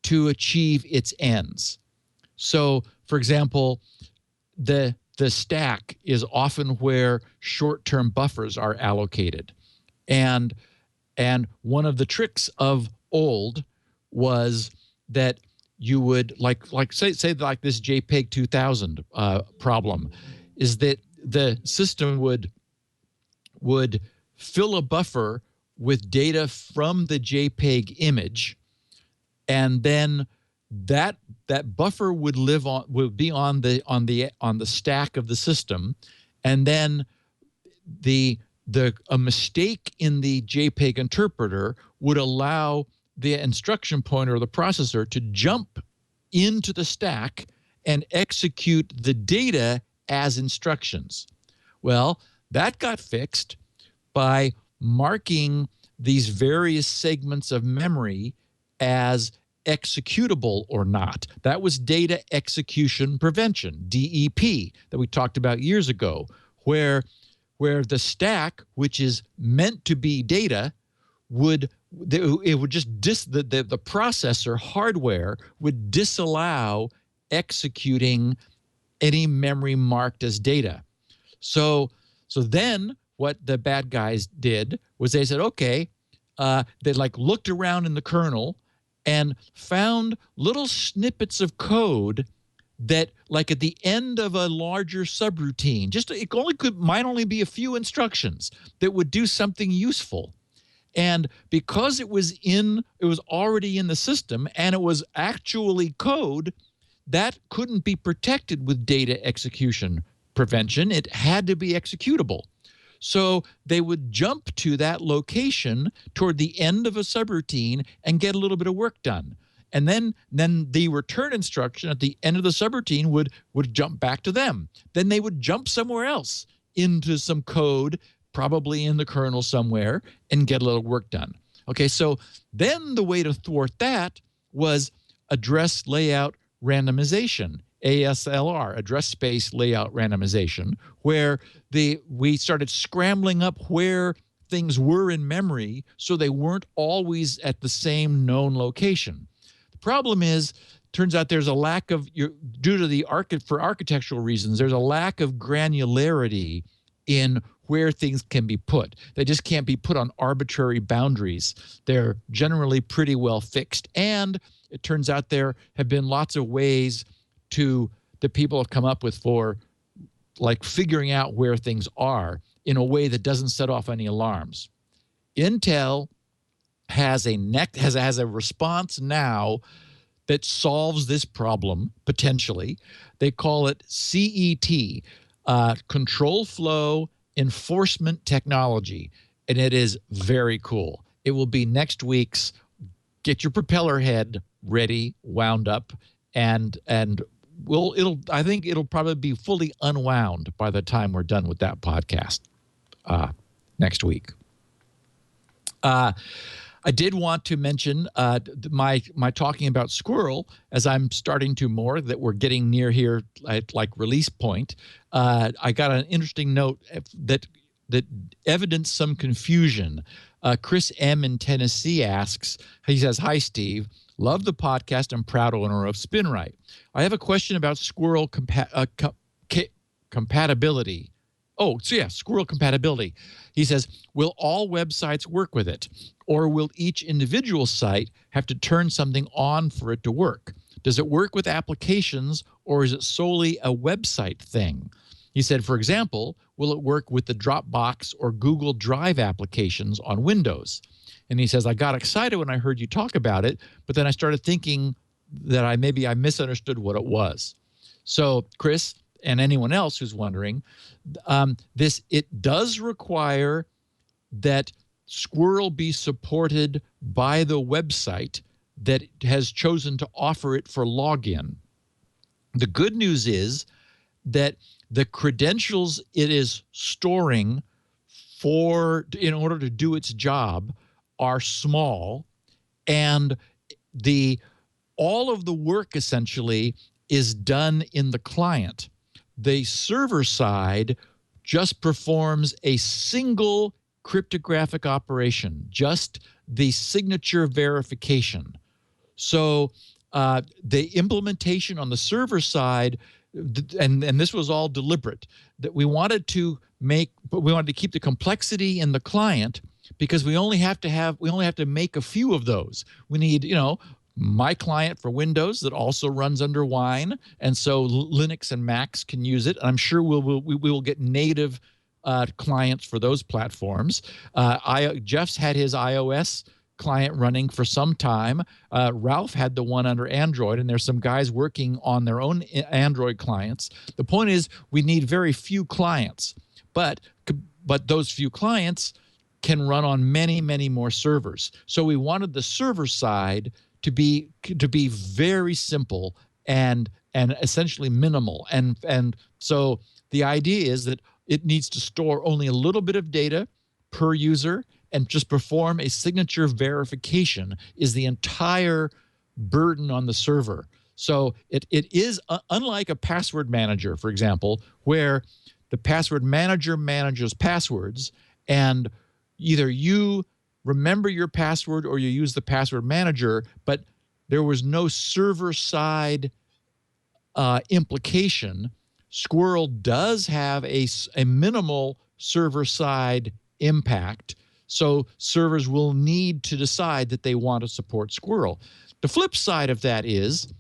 to achieve its ends. So, for example, the stack is often where short-term buffers are allocated. And one of the tricks of old was that you would say like this JPEG 2000 problem is that the system would fill a buffer with data from the JPEG image, and then that buffer would be on the stack of the system, and then a mistake in the JPEG interpreter would allow the instruction pointer or the processor to jump into the stack and execute the data as instructions. Well, that got fixed by marking these various segments of memory as executable or not. That was data execution prevention, DEP, that we talked about years ago, where the stack, which is meant to be data, the processor hardware would disallow executing any memory marked as data. So then what the bad guys did was they said, okay, they looked around in the kernel and found little snippets of code that, like at the end of a larger subroutine, might only be a few instructions that would do something useful. And because it was already in the system and it was actually code, that couldn't be protected with data execution prevention. It had to be executable. So they would jump to that location toward the end of a subroutine and get a little bit of work done. And then the return instruction at the end of the subroutine would jump back to them. Then they would jump somewhere else into some code, probably in the kernel somewhere, and get a little work done. Okay, so then the way to thwart that was address layout randomization, ASLR, address space layout randomization, where we started scrambling up where things were in memory so they weren't always at the same known location. The problem is, turns out there's a lack of, due to for architectural reasons, there's a lack of granularity in where things can be put. They just can't be put on arbitrary boundaries. They're generally pretty well fixed. And it turns out there have been lots of ways that people have come up with for like figuring out where things are in a way that doesn't set off any alarms. Intel has a response now that solves this problem potentially. They call it CET, Control Flow Enforcement Technology, and it is very cool. It will be next week's. Get your propeller head ready, wound up, and I think it'll probably be fully unwound by the time we're done with that podcast next week. I did want to mention my talking about Squirrel, as I'm starting to more that we're getting near here at like release point. I got an interesting note that evidenced some confusion. Chris M. in Tennessee asks, he says, "Hi, Steve. Love the podcast. I'm proud owner of Spinrite. I have a question about Squirrel compatibility." Oh, so yeah, Squirrel compatibility. He says, "Will all websites work with it? Or will each individual site have to turn something on for it to work? Does it work with applications, or is it solely a website thing?" He said, for example, will it work with the Dropbox or Google Drive applications on Windows? And he says, "I got excited when I heard you talk about it, but then I started thinking that I misunderstood what it was." So, Chris, and anyone else who's wondering, it does require that Squirrel be supported by the website that has chosen to offer it for login. The good news is that the credentials it is storing in order to do its job are small, and all of the work essentially is done in the client. The server side just performs a single cryptographic operation, just the signature verification. So the implementation on the server side, and this was all deliberate, that we wanted to keep the complexity in the client, because we only have to make a few of those. We need, my client for Windows that also runs under Wine, and so Linux and Macs can use it. I'm sure we will get native clients for those platforms. Jeff's had his iOS client running for some time. Ralph had the one under Android, and there's some guys working on their own Android clients. The point is, we need very few clients, but those few clients can run on many, many more servers. So we wanted the server side to be very simple and essentially minimal. And so the idea is that it needs to store only a little bit of data per user and just perform a signature verification is the entire burden on the server. So it is unlike a password manager, for example, where the password manager manages passwords, and either you remember your password or you use the password manager, but there was no server-side implication. Squirrel does have a minimal server-side impact, so servers will need to decide that they want to support Squirrel. The flip side of that is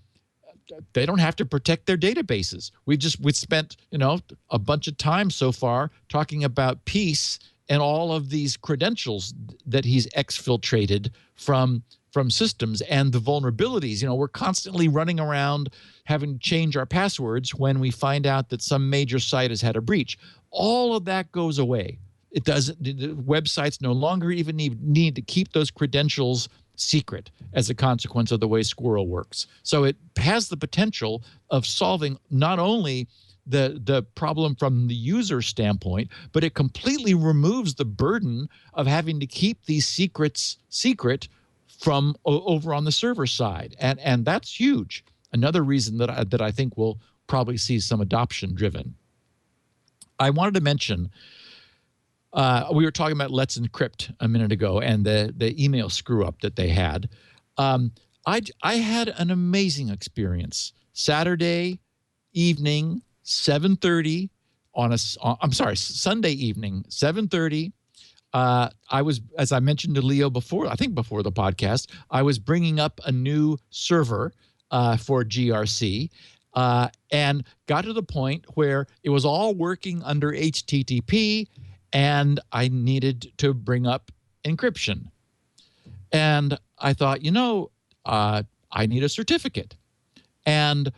they don't have to protect their databases. We spent a bunch of time so far talking about Peace and all of these credentials that he's exfiltrated from systems and the vulnerabilities. We're constantly running around having to change our passwords when we find out that some major site has had a breach. All of that goes away. It doesn't. The websites no longer even need to keep those credentials secret as a consequence of the way Squirrel works. So it has the potential of solving not only the problem from the user standpoint, but it completely removes the burden of having to keep these secrets secret from over on the server side, and that's huge. Another reason that I think we'll probably see some adoption driven. I wanted to mention we were talking about Let's Encrypt a minute ago and the email screw up that they had. I had an amazing experience Saturday evening. 7:30, Sunday evening, 7:30. I was, as I mentioned to Leo before the podcast, I was bringing up a new server for GRC and got to the point where it was all working under HTTP, and I needed to bring up encryption. And I thought, I need a certificate. And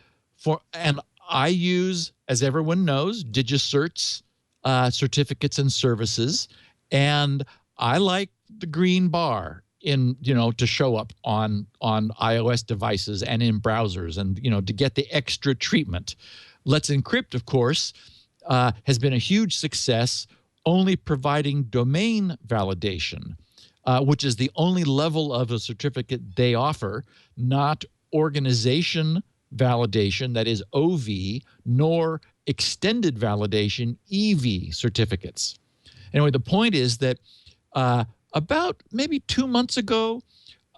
I use, as everyone knows, DigiCert's certificates and services. And I like the green bar to show up on iOS devices and in browsers, and to get the extra treatment. Let's Encrypt, of course, has been a huge success, only providing domain validation, which is the only level of a certificate they offer, not organization validation, that is OV, nor extended validation, EV certificates. Anyway, the point is that about maybe 2 months ago,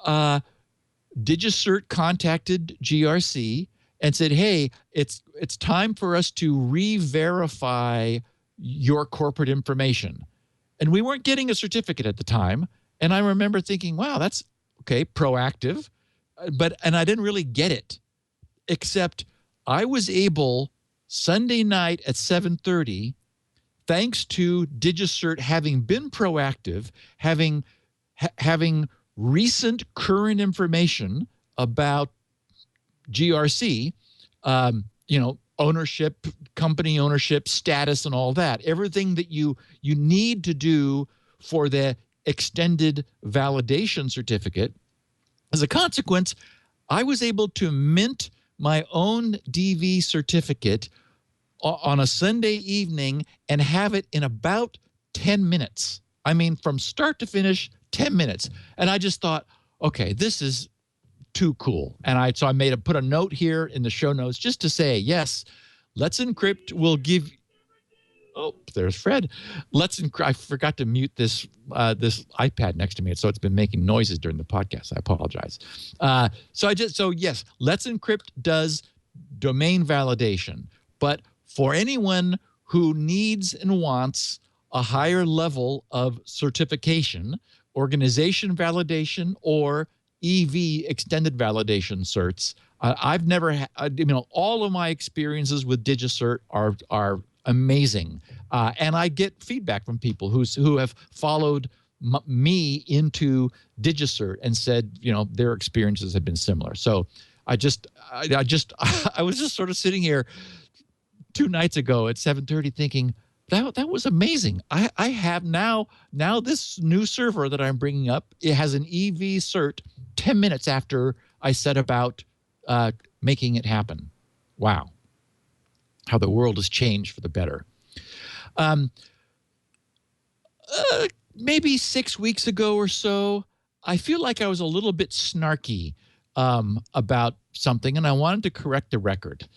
DigiCert contacted GRC and said, hey, it's time for us to re-verify your corporate information. And we weren't getting a certificate at the time. And I remember thinking, wow, that's okay, proactive. And I didn't really get it, except I was able Sunday night at 7:30, thanks to DigiCert having been proactive, having recent current information about GRC, ownership, company ownership, status, and all that. Everything that you need to do for the extended validation certificate. As a consequence, I was able to mint my own DV certificate on a Sunday evening and have it in about 10 minutes. I mean, from start to finish, 10 minutes. And I just thought, okay, this is too cool. And I put a note here in the show notes just to say, yes, Let's Encrypt will give. Oh, there's Fred. Let's Encrypt. I forgot to mute this iPad next to me, so it's been making noises during the podcast. I apologize. Yes, Let's Encrypt does domain validation, but for anyone who needs and wants a higher level of certification, organization validation, or EV extended validation certs, I've never all of my experiences with DigiCert are amazing, and I get feedback from people who have followed me into DigiCert and said their experiences have been similar. So I was just sort of sitting here 2 nights ago at 7:30 thinking that was amazing. I have now this new server that I'm bringing up, it has an EV cert 10 minutes after I set about making it happen. Wow. How the world has changed for the better. Maybe 6 weeks ago or so, I feel like I was a little bit snarky about something, and I wanted to correct the record.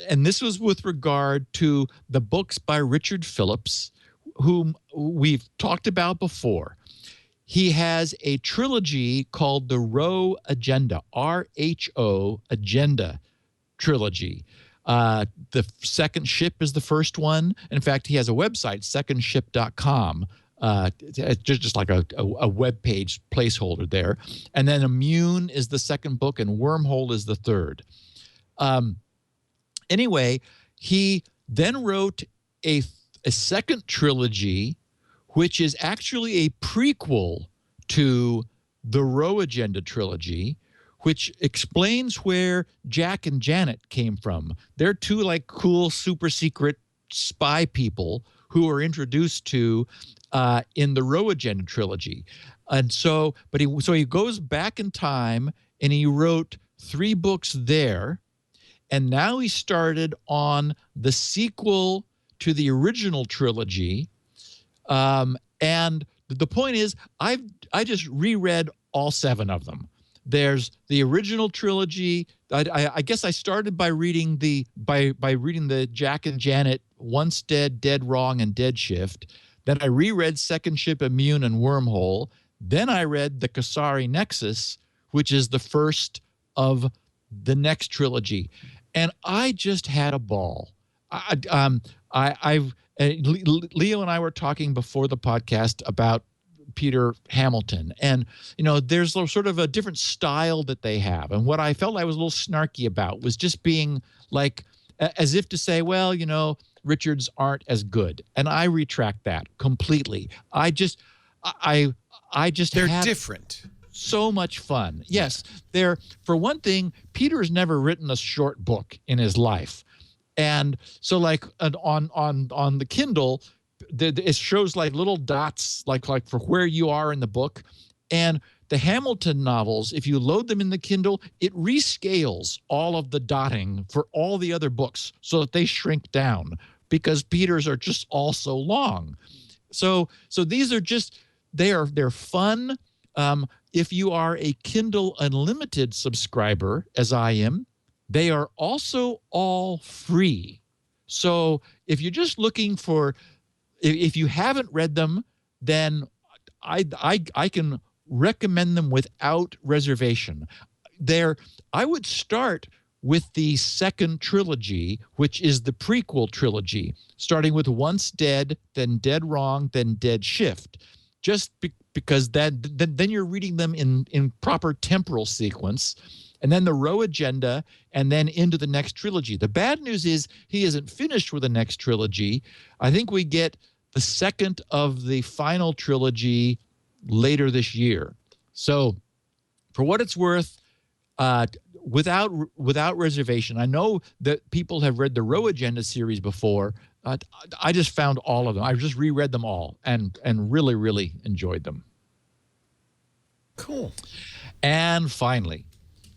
And this was with regard to the books by Richard Phillips, whom we've talked about before. He has a trilogy called the Rho Agenda, RHO Agenda trilogy. The Second Ship is the first one. In fact, he has a website, secondship.com. It's just like a web page placeholder there. And then Immune is the second book, and Wormhole is the third. Anyway, he then wrote a second trilogy, which is actually a prequel to the Rho Agenda trilogy, which explains where Jack and Janet came from. They're two cool, super secret spy people who are introduced to in the Rho Agenda trilogy. And so he goes back in time and he wrote 3 books there. And now he started on the sequel to the original trilogy. And the point is, I just reread all 7 of them. There's the original trilogy. I guess I started by reading the Jack and Janet, Once Dead, Dead Wrong, and Dead Shift. Then I reread Second Ship, Immune, and Wormhole. Then I read the Kasari Nexus, which is the first of the next trilogy. And I just had a ball. Leo and I were talking before the podcast about Peter Hamilton, and there's sort of a different style that they have, and what I felt I was a little snarky about was just being like, as if to say, well, Richards aren't as good, and I retract that completely. I just
They're different.
So much fun. Yes, for one thing, Peter's never written a short book in his life. And so like on the Kindle, it shows like little dots like for where you are in the book. And the Hamilton novels, if you load them in the Kindle, it rescales all of the dotting for all the other books so that they shrink down because Peter's are just all so long. So these are just they're fun. If you are a Kindle Unlimited subscriber, as I am, they are also all free. So if you're just looking for, if you haven't read them, then I can recommend them without reservation. I would start with the second trilogy, which is the prequel trilogy, starting with Once Dead, then Dead Wrong, then Dead Shift. Just because then you're reading them in proper temporal sequence, and then the Roe Agenda, and then into the next trilogy. The bad news is he isn't finished with the next trilogy. I think we get the second of the final trilogy later this year. So for what it's worth, without reservation, I know that people have read the Roe Agenda series before. I just found all of them. I just reread them all and really, really enjoyed them.
Cool.
And finally,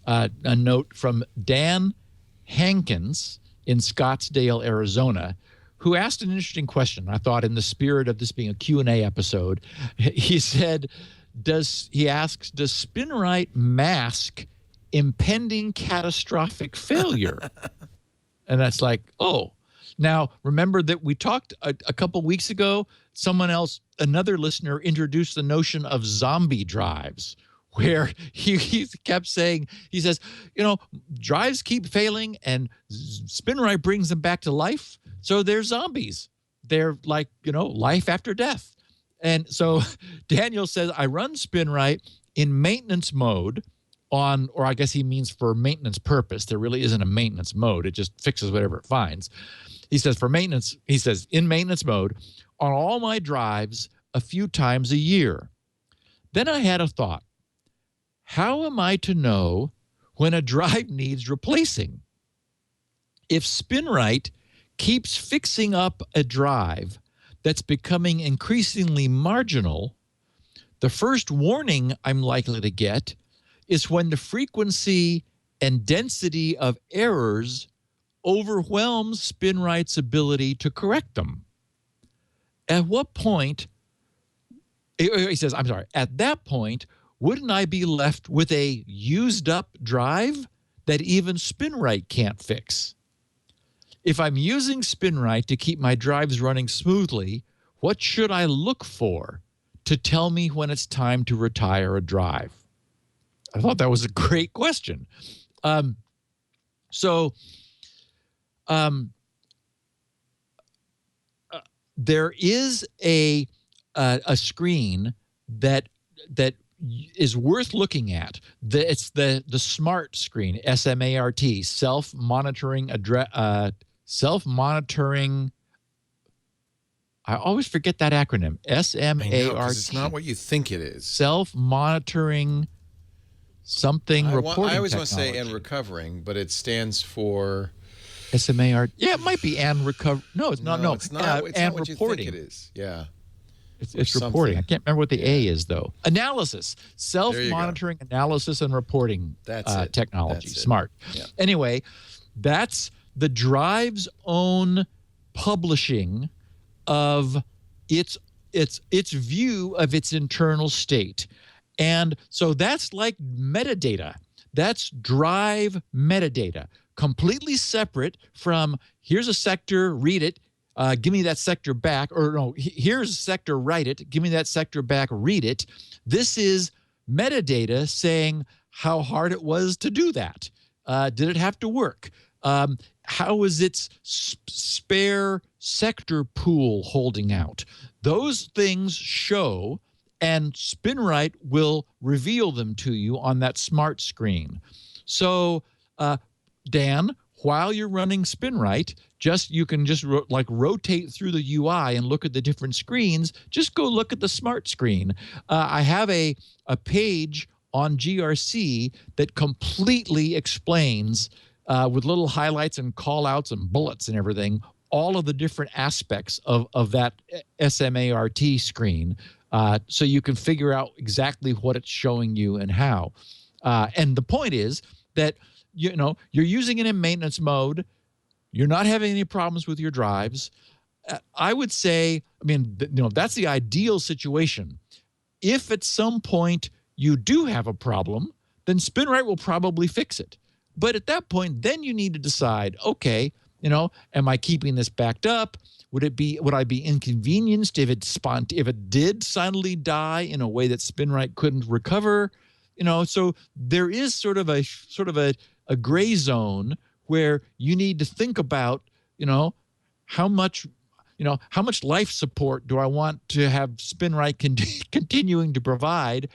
a note from Dan Hankins in Scottsdale, Arizona, who asked an interesting question. I thought in the spirit of this being a Q&A episode, he said, does Spinrite mask impending catastrophic failure? And that's like, oh. Now, remember that we talked a couple weeks ago, another listener introduced the notion of zombie drives, where he kept saying, he says, drives keep failing and Spinrite brings them back to life. So they're zombies. They're like, life after death. And so Daniel says, I run Spinrite in maintenance mode or I guess he means for maintenance purpose. There really isn't a maintenance mode. It just fixes whatever it finds. He says in maintenance mode on all my drives a few times a year. Then I had a thought. How am I to know when a drive needs replacing? If Spinrite keeps fixing up a drive that's becoming increasingly marginal, the first warning I'm likely to get is when the frequency and density of errors overwhelms Spinrite's ability to correct them. At what point, he says, at that point, wouldn't I be left with a used up drive that even Spinrite can't fix? If I'm using Spinrite to keep my drives running smoothly, what should I look for to tell me when it's time to retire a drive? I thought that was a great question. There is a screen that is worth looking at. It's the SMART screen, S-M-A-R-T, self-monitoring. I always forget that acronym. S-M-A-R-T.
It's not what you think it is.
Self-monitoring something reporting
I always want
technology.
to say and recovering, but it stands for
S-M-A-R. Yeah, it might be and recover. No, it's not. No,
it's not. It's not what
reporting.
you think it is. Yeah.
It's reporting. I can't remember what the A is, though. Analysis. Self-monitoring analysis and reporting technology.
That's
SMART.
Yeah.
Anyway, that's the drive's own publishing of its view of its internal state. And so that's like metadata. That's drive metadata, completely separate from here's a sector, read it, give me that sector back, or no, here's a sector, write it, give me that sector back, read it. This is metadata saying how hard it was to do that. Did it have to work? how is its spare sector pool holding out? Those things show, and Spinrite will reveal them to you on that smart screen. So, Dan, while you're running Spinrite, you can just rotate through the UI and look at the different screens. Just go look at the smart screen. I have a page on GRC that completely explains with little highlights and call outs and bullets and everything, all of the different aspects of that SMART screen, so you can figure out exactly what it's showing you and how. And the point is that you're using it in maintenance mode. You're not having any problems with your drives. I would say, that's the ideal situation. If at some point you do have a problem, then Spinrite will probably fix it. But at that point, then you need to decide, okay, am I keeping this backed up? Would I be inconvenienced if it did suddenly die in a way that Spinrite couldn't recover? So there is sort of a gray zone where you need to think about, how much life support do I want to have Spinrite continuing to provide?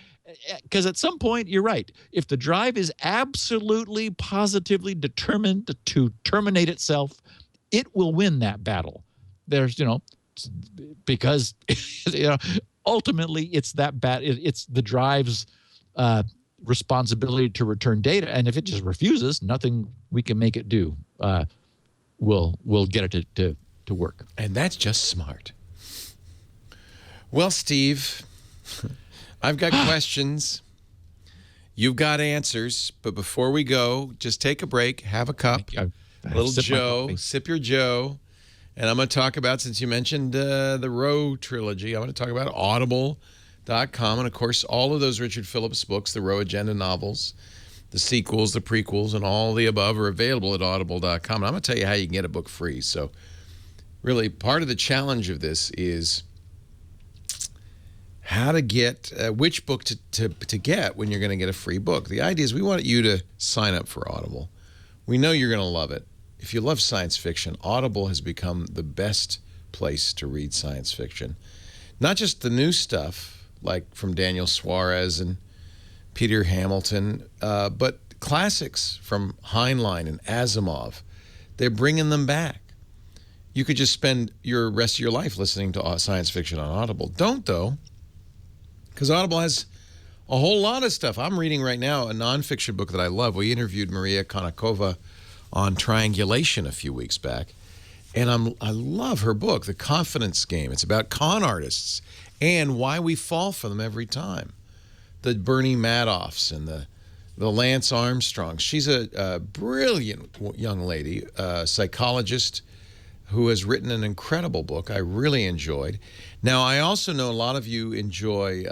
Because at some point, you're right. If the drive is absolutely, positively determined to terminate itself, it will win that battle. Because ultimately it's it's the drive's responsibility to return data, and if it just refuses, nothing we can make it do will get it to work.
And that's just smart. Well, Steve, I've got questions. You've got answers. But before we go, just take a break, have a cup, a little Joe, sip your Joe. And I'm going to talk about, since you mentioned the Rowe trilogy, I'm going to talk about Audible.com. And, of course, all of those Richard Phillips books, the Rowe Agenda novels, the sequels, the prequels, and all the above are available at Audible.com. And I'm going to tell you how you can get a book free. So, really, part of the challenge of this is how to get which book to get when you're going to get a free book. The idea is we want you to sign up for Audible. We know you're going to love it. If you love science fiction, Audible has become the best place to read science fiction. Not just the new stuff, like from Daniel Suarez and Peter Hamilton, but classics from Heinlein and Asimov. They're bringing them back. You could just spend your rest of your life listening to science fiction on Audible. Don't, though, because Audible has a whole lot of stuff. I'm reading right now a nonfiction book that I love. We interviewed Maria Konnikova on triangulation a few weeks back, and I love her book, The Confidence Game. It's about con artists and why we fall for them every time. The Bernie Madoffs and the Lance Armstrongs. She's a brilliant young lady, a psychologist who has written an incredible book I really enjoyed. Now, I also know a lot of you enjoy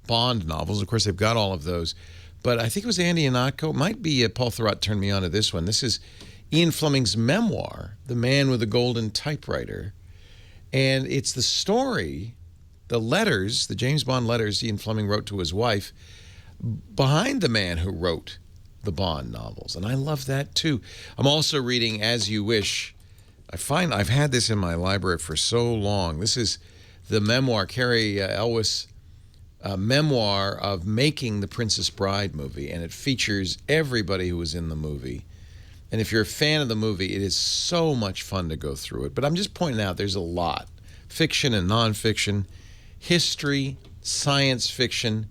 Bond novels. Of course, they've got all of those. But I think it was Andy Ihnatko. It might be Paul Thurrott turned me on to this one. This is Ian Fleming's memoir, The Man with the Golden Typewriter. And it's the story, the letters, the James Bond letters Ian Fleming wrote to his wife behind the man who wrote the Bond novels. And I love that, too. I'm also reading As You Wish. I've had this in my library for so long. This is the memoir, Carrie Elwes' memoir of making the Princess Bride movie, and it features everybody who was in the movie. And if you're a fan of the movie, it is so much fun to go through it. But I'm just pointing out there's a lot. Fiction and nonfiction, history, science fiction.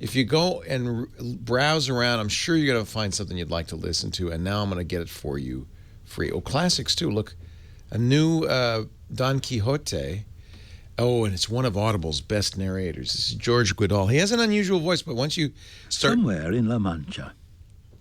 If you go and browse around, I'm sure you're going to find something you'd like to listen to, and now I'm going to get it for you free. Oh, classics, too. Look, a new Don Quixote. Oh, and it's one of Audible's best narrators. This is George Goodall. He has an unusual voice, but once you start...
Somewhere in La Mancha,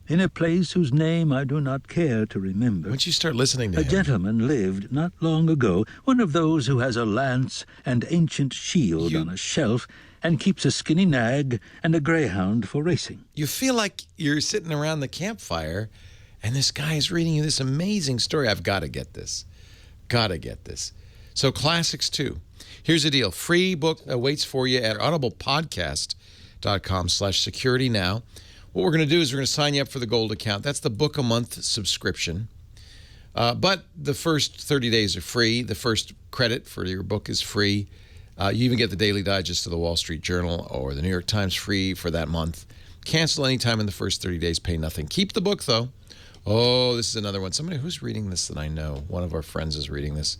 in a place whose name I do not care to remember,
once you start listening to
a
him...
gentleman lived not long ago, one of those who has a lance and ancient shield on a shelf and keeps a skinny nag and a greyhound for racing.
You feel like you're sitting around the campfire, and this guy is reading you this amazing story. I've got to get this. Got to get this. So classics, too. Here's the deal. Free book awaits for you at audiblepodcast.com/security now. What we're going to do is we're going to sign you up for the Gold account. That's the book a month subscription. But the first 30 days are free. The first credit for your book is free. You even get the Daily Digest of the Wall Street Journal or the New York Times free for that month. Cancel anytime in the first 30 days, pay nothing. Keep the book, though. Oh, this is another one. Somebody who's reading this that I know. One of our friends is reading this.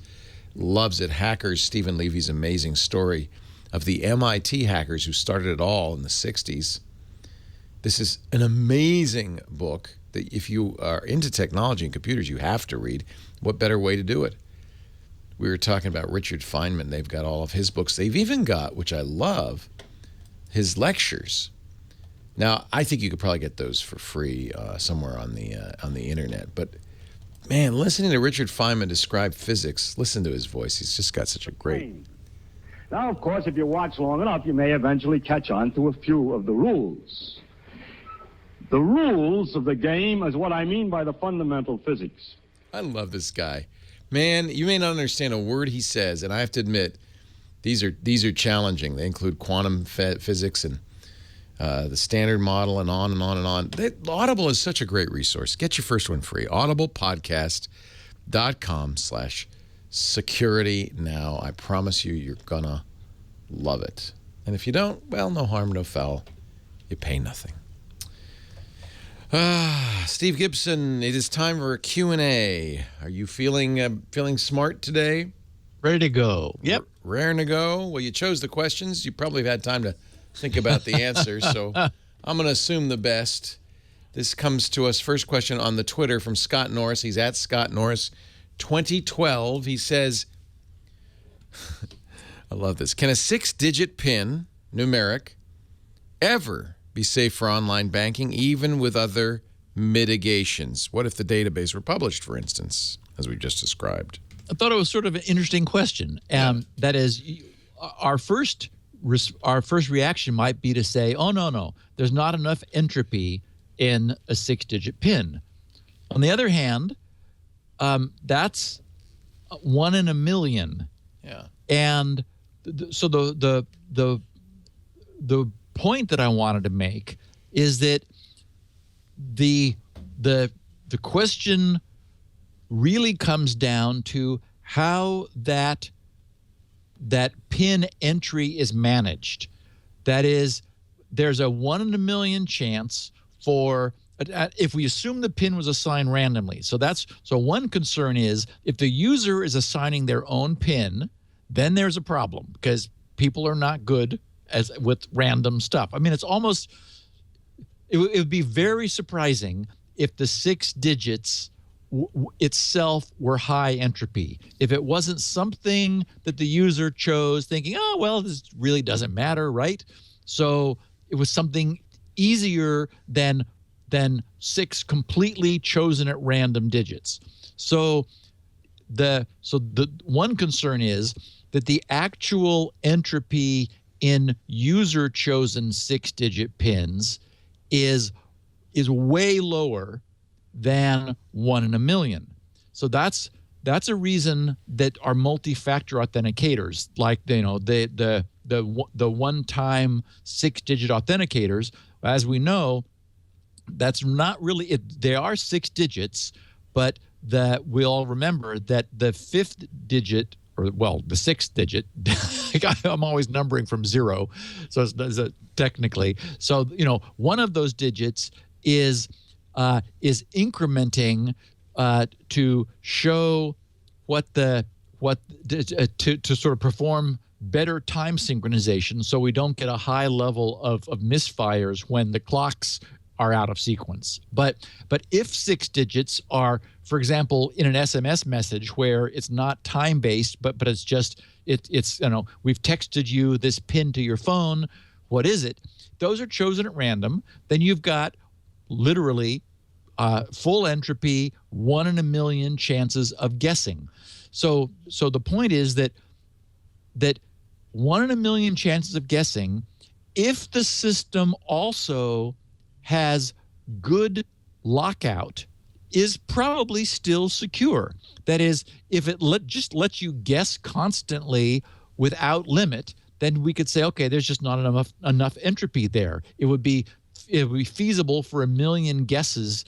Loves it. Hackers, Stephen Levy's amazing story of the MIT hackers who started it all in the 60s. This is an amazing book that if you are into technology and computers, you have to read. What better way to do it? We were talking about Richard Feynman. They've got all of his books. They've even got, which I love, his lectures. Now, I think you could probably get those for free somewhere on the internet. But, man, listening to Richard Feynman describe physics, listen to his voice. He's just got such a great...
Now, of course, if you watch long enough, you may eventually catch on to a few of the rules. The rules of the game is what I mean by the fundamental physics.
I love this guy. Man, you may not understand a word he says, and I have to admit, these are challenging. They include quantum physics and the standard model and on and on and on. Audible is such a great resource. Get your first one free. audiblepodcast.com/security now. I promise you, you're going to love it. And if you don't, well, no harm, no foul. You pay nothing. Steve Gibson, it is time for a Q&A. Are you feeling smart today?
Ready to go. Yep.
Raring to go? Well, you chose the questions. You probably have had time to think about the answers, so I'm going to assume the best. This comes to us, first question on the Twitter from Scott Norris. He's at Scott Norris 2012. He says, I love this. Can a 6-digit PIN, numeric, ever be safe for online banking, even with other mitigations? What if the database were published, for instance, as we just described?
I thought it was sort of an interesting question. That is, our first reaction might be to say, oh, no, there's not enough entropy in a 6-digit PIN. On the other hand, that's 1 in a million.
Yeah.
And so the point that I wanted to make is that the question really comes down to how that PIN entry is managed. That is, there's a 1 in a million chance for, if we assume the PIN was assigned randomly. So one concern is if the user is assigning their own PIN, then there's a problem because people are not good with random stuff. I mean, it's almost, it would be very surprising if the 6 digits itself were high entropy. If it wasn't something that the user chose thinking, oh, well, this really doesn't matter, right? So it was something easier than 6 completely chosen at random digits. So the one concern is that the actual entropy in user-chosen 6-digit pins is way lower than 1 in a million. So that's a reason that our multi-factor authenticators, like the one-time 6-digit authenticators, as we know, that's not really it. They are 6 digits, but we all remember that the 5th digit, or well, the 6th digit, I'm always numbering from 0, so it's technically. So one of those digits is incrementing to show to sort of perform better time synchronization, so we don't get a high level of misfires when the clocks are out of sequence. But if 6 digits are, for example, in an SMS message where it's not time based, but it's just it's we've texted you this PIN to your phone, what is it? Those are chosen at random. Then you've got literally full entropy, 1 in a million chances of guessing. So the point is that 1 in a million chances of guessing, if the system also has good lockout, is probably still secure. That is, if it just lets you guess constantly without limit, then we could say, okay, there's just not enough entropy there. It would be feasible for 1 million guesses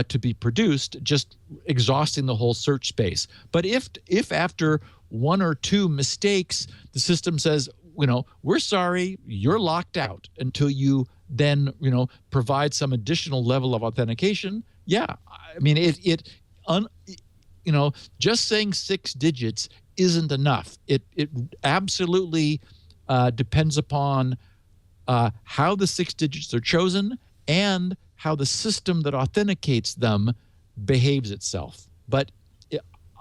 to be produced, just exhausting the whole search space. But if after one or two mistakes, the system says, we're sorry, you're locked out until you then, provide some additional level of authentication. Yeah. I mean, just saying 6 digits isn't enough. It absolutely depends upon how the 6 digits are chosen and how the system that authenticates them behaves itself. But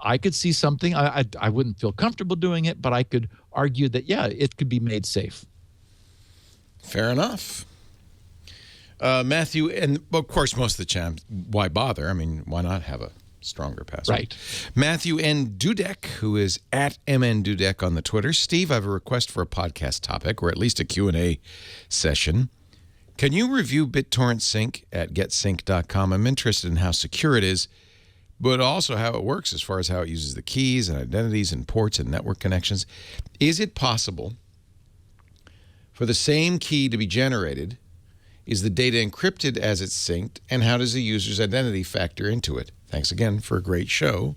I could see something. I wouldn't feel comfortable doing it, but I could argue that, yeah, it could be made safe.
Fair enough. Matthew, and of course, most of the chat, why bother? I mean, why not have a stronger password?
Right.
Matthew N. Dudek, who is at MN Dudek on the Twitter. Steve, I have a request for a podcast topic, or at least a Q&A session. Can you review BitTorrent Sync at getsync.com? I'm interested in how secure it is, but also how it works as far as how it uses the keys and identities and ports and network connections. Is it possible for the same key to be generated? Is the data encrypted as it's synced? And how does the user's identity factor into it? Thanks again for a great show.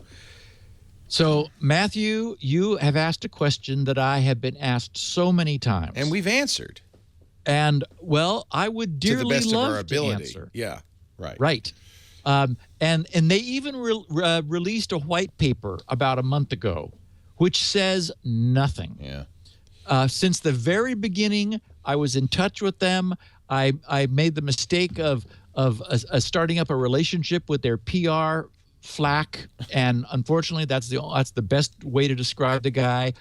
So, Matthew, you have asked a question that I have been asked so many times.
And we've answered.
And, well, I would dearly
to the best
love
of our ability.
to answer.
Yeah, right.
Right. And they even released a white paper about a month ago, which says nothing.
Yeah.
Since the very beginning, I was in touch with them. I made the mistake of starting up a relationship with their PR flack, and unfortunately, that's the best way to describe the guy.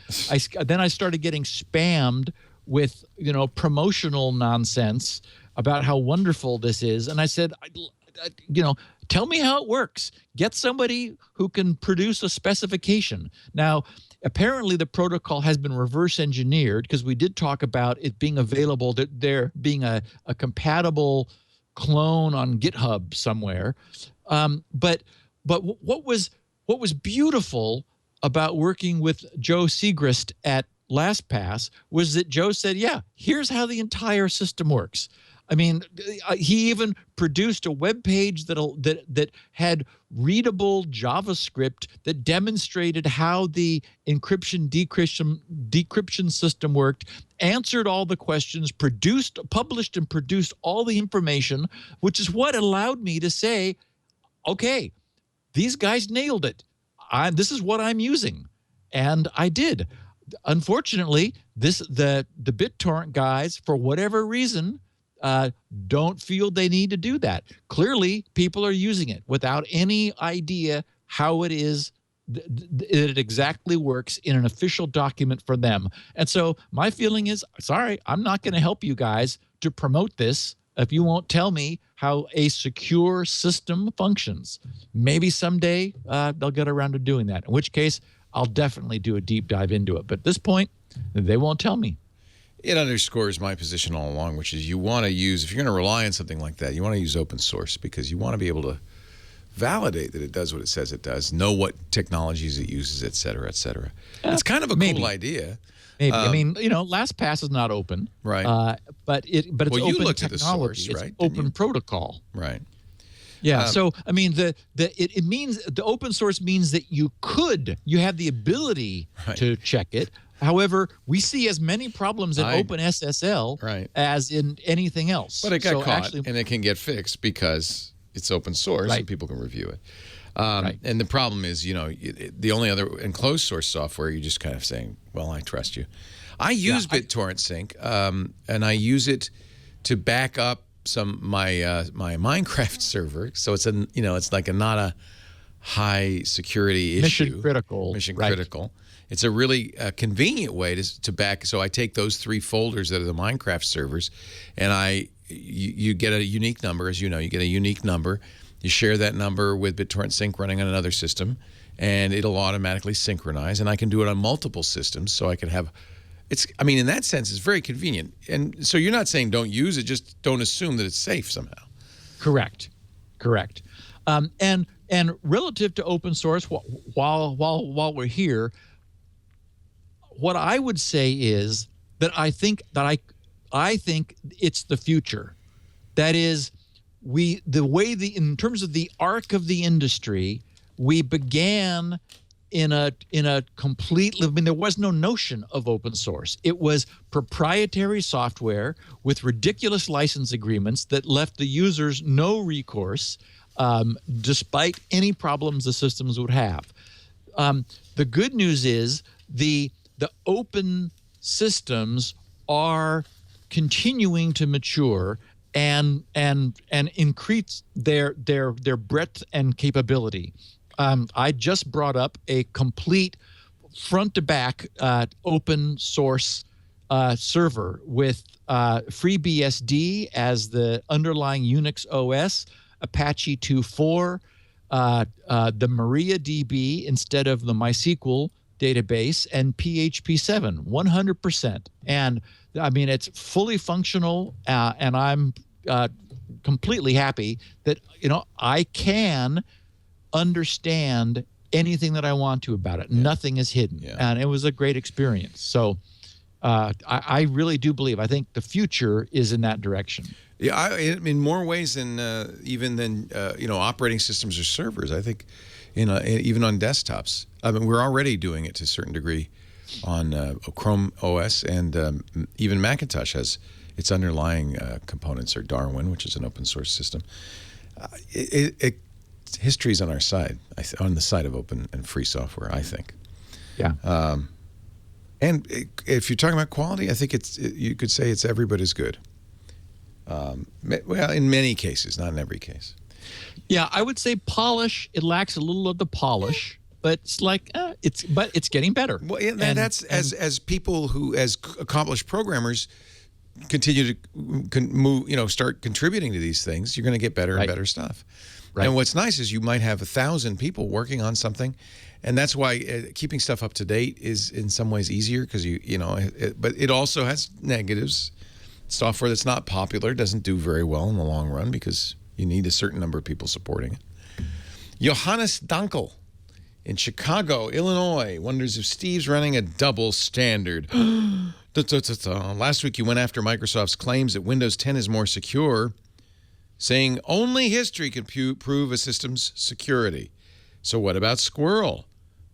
Then I started getting spammed with promotional nonsense about how wonderful this is, and I said, tell me how it works. Get somebody who can produce a specification. Now, apparently the protocol has been reverse engineered, because we did talk about it being available, that there being a compatible clone on GitHub somewhere. But what was beautiful about working with Joe Segrist at LastPass was that Joe said, yeah, here's how the entire system works. I mean, he even produced a web page that had readable JavaScript that demonstrated how the encryption decryption system worked, answered all the questions, published and produced all the information, which is what allowed me to say, okay, these guys nailed it. This is what I'm using, and I did. Unfortunately, the BitTorrent guys, for whatever reason, don't feel they need to do that. Clearly, people are using it without any idea how it is it exactly works in an official document for them. And so my feeling is, sorry, I'm not going to help you guys to promote this if you won't tell me how a secure system functions. Maybe someday they'll get around to doing that, in which case I'll definitely do a deep dive into it. But at this point, they won't tell me.
It underscores my position all along, which is you want to use, if you're going to rely on something like that, you want to use open source, because you want to be able to validate that it does what it says it does, know what technologies it uses, et cetera, et cetera. It's kind of a cool idea.
Maybe. I mean, LastPass is not open.
Right.
But it's
you
open
looked at the
technology.
source, right?
It's open protocol.
Right.
Yeah. So, I mean, it means the open source means that you have the ability to check it. However, we see as many problems in OpenSSL as in anything else.
But it got caught, and it can get fixed because it's open source and people can review it. And the problem is, the only other enclosed source software, you're just kind of saying, well, I trust you. I use BitTorrent Sync, and I use it to back up my Minecraft server. So it's it's like not a high security issue. Mission critical. It's a really convenient way to back. So I take those 3 folders that are the Minecraft servers, and you get a unique number. As you know, you get a unique number. You share that number with BitTorrent Sync running on another system, and it'll automatically synchronize. And I can do it on multiple systems, so I can have. In that sense, it's very convenient. And so you're not saying don't use it, just don't assume that it's safe somehow.
Correct. And relative to open source, while we're here, what I would say is that I think it's the future. That is, in terms of the arc of the industry, we began in a completely, I mean, there was no notion of open source. It was proprietary software with ridiculous license agreements that left the users no recourse, despite any problems the systems would have. The good news is the open systems are continuing to mature and increase their breadth and capability. I just brought up a complete front-to-back open source server with FreeBSD as the underlying Unix OS, Apache 2.4, the MariaDB instead of the MySQL database, and PHP 7, 100%. And I mean, it's fully functional, and I'm completely happy that, I can understand anything that I want to about it. Yeah. Nothing is hidden. Yeah. And it was a great experience. So I really do believe, I think the future is in that direction.
Yeah, in more ways than even than operating systems or servers. I think even on desktops. I mean, we're already doing it to a certain degree on Chrome OS, and even Macintosh has its underlying components, or Darwin, which is an open source system. History's on our side, on the side of open and free software, I think.
Yeah.
And if you're talking about quality, I think you could say it's every bit as good. Well, in many cases, not in every case.
Yeah, I would say polish. It lacks a little of the polish, but it's like it's getting better.
Well, yeah, that's as people who, as accomplished programmers, continue to start contributing to these things, you're going to get better and better stuff. Right. And what's nice is you might have 1,000 people working on something, and that's why keeping stuff up to date is in some ways easier, because but it also has negatives. Software that's not popular doesn't do very well in the long run because you need a certain number of people supporting it. Johannes Dankel in Chicago, Illinois, wonders if Steve's running a double standard. Last week you went after Microsoft's claims that Windows 10 is more secure, saying only history can prove a system's security. So what about Squirrel?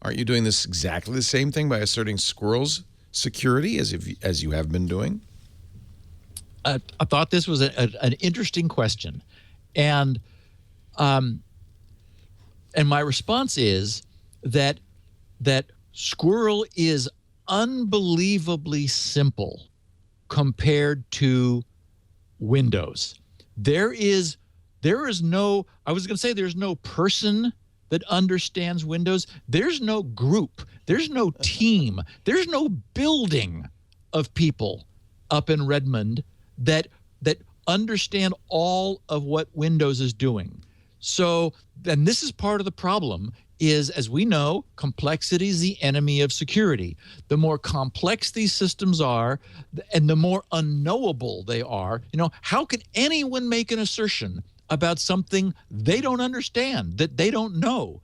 Aren't you doing this exactly the same thing by asserting Squirrel's security as you have been doing?
I thought this was an interesting question, and my response is that Squirrel is unbelievably simple compared to Windows. There is no, I was going to say there's no person that understands Windows. There's no group. There's no team. There's no building of people up in Redmond that understand all of what Windows is doing. So, and this is part of the problem, is, as we know, complexity is the enemy of security. The more complex these systems are, and the more unknowable they are, how can anyone make an assertion about something they don't understand, that they don't know?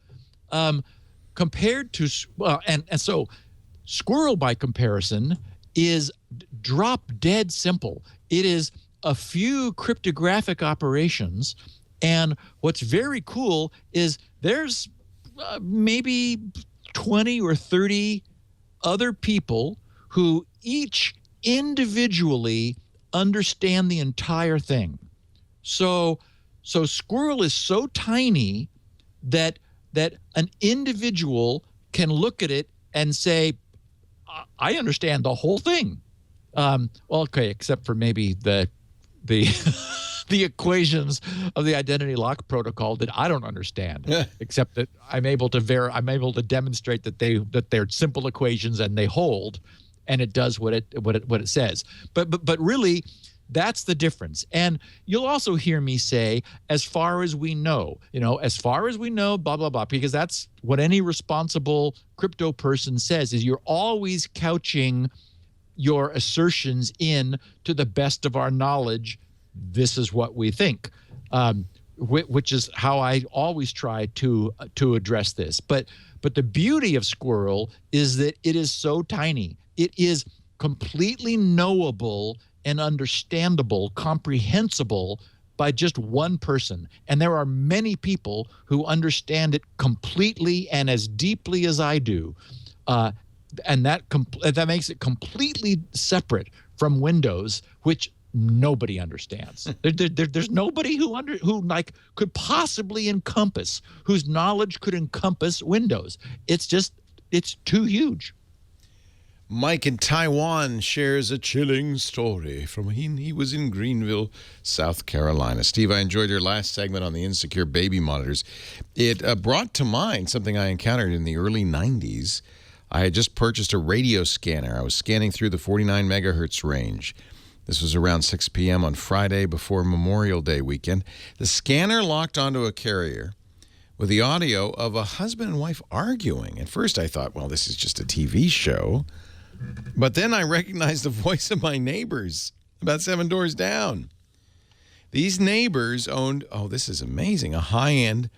Compared to, so Squirrel, by comparison, is drop dead simple. It is a few cryptographic operations, and what's very cool is there's maybe 20 or 30 other people who each individually understand the entire thing. So Squirrel is so tiny that an individual can look at it and say, I understand the whole thing. Well, okay, except for maybe the the equations of the identity lock protocol that I don't understand, except that I'm able to demonstrate that they're simple equations and they hold, and it does what it says. But really, that's the difference. And you'll also hear me say, as far as we know, blah, blah, blah, because that's what any responsible crypto person says, is you're always couching your assertions in, to the best of our knowledge, this is what we think, which is how I always try to address this. But the beauty of Squirrel is that it is so tiny. It is completely knowable and understandable, comprehensible by just one person. And there are many people who understand it completely and as deeply as I do. And that makes it completely separate from Windows, which nobody understands. There's nobody who could possibly encompass, whose knowledge could encompass Windows. It's too huge.
Mike in Taiwan shares a chilling story from when he was in Greenville, South Carolina. Steve, I enjoyed your last segment on the insecure baby monitors. It brought to mind something I encountered in the early 90s. I had just purchased a radio scanner. I was scanning through the 49 megahertz range. This was around 6 p.m. on Friday before Memorial Day weekend. The scanner locked onto a carrier with the audio of a husband and wife arguing. At first I thought, well, this is just a TV show. But then I recognized the voice of my neighbors about 7 doors down. These neighbors owned, this is amazing, a high-end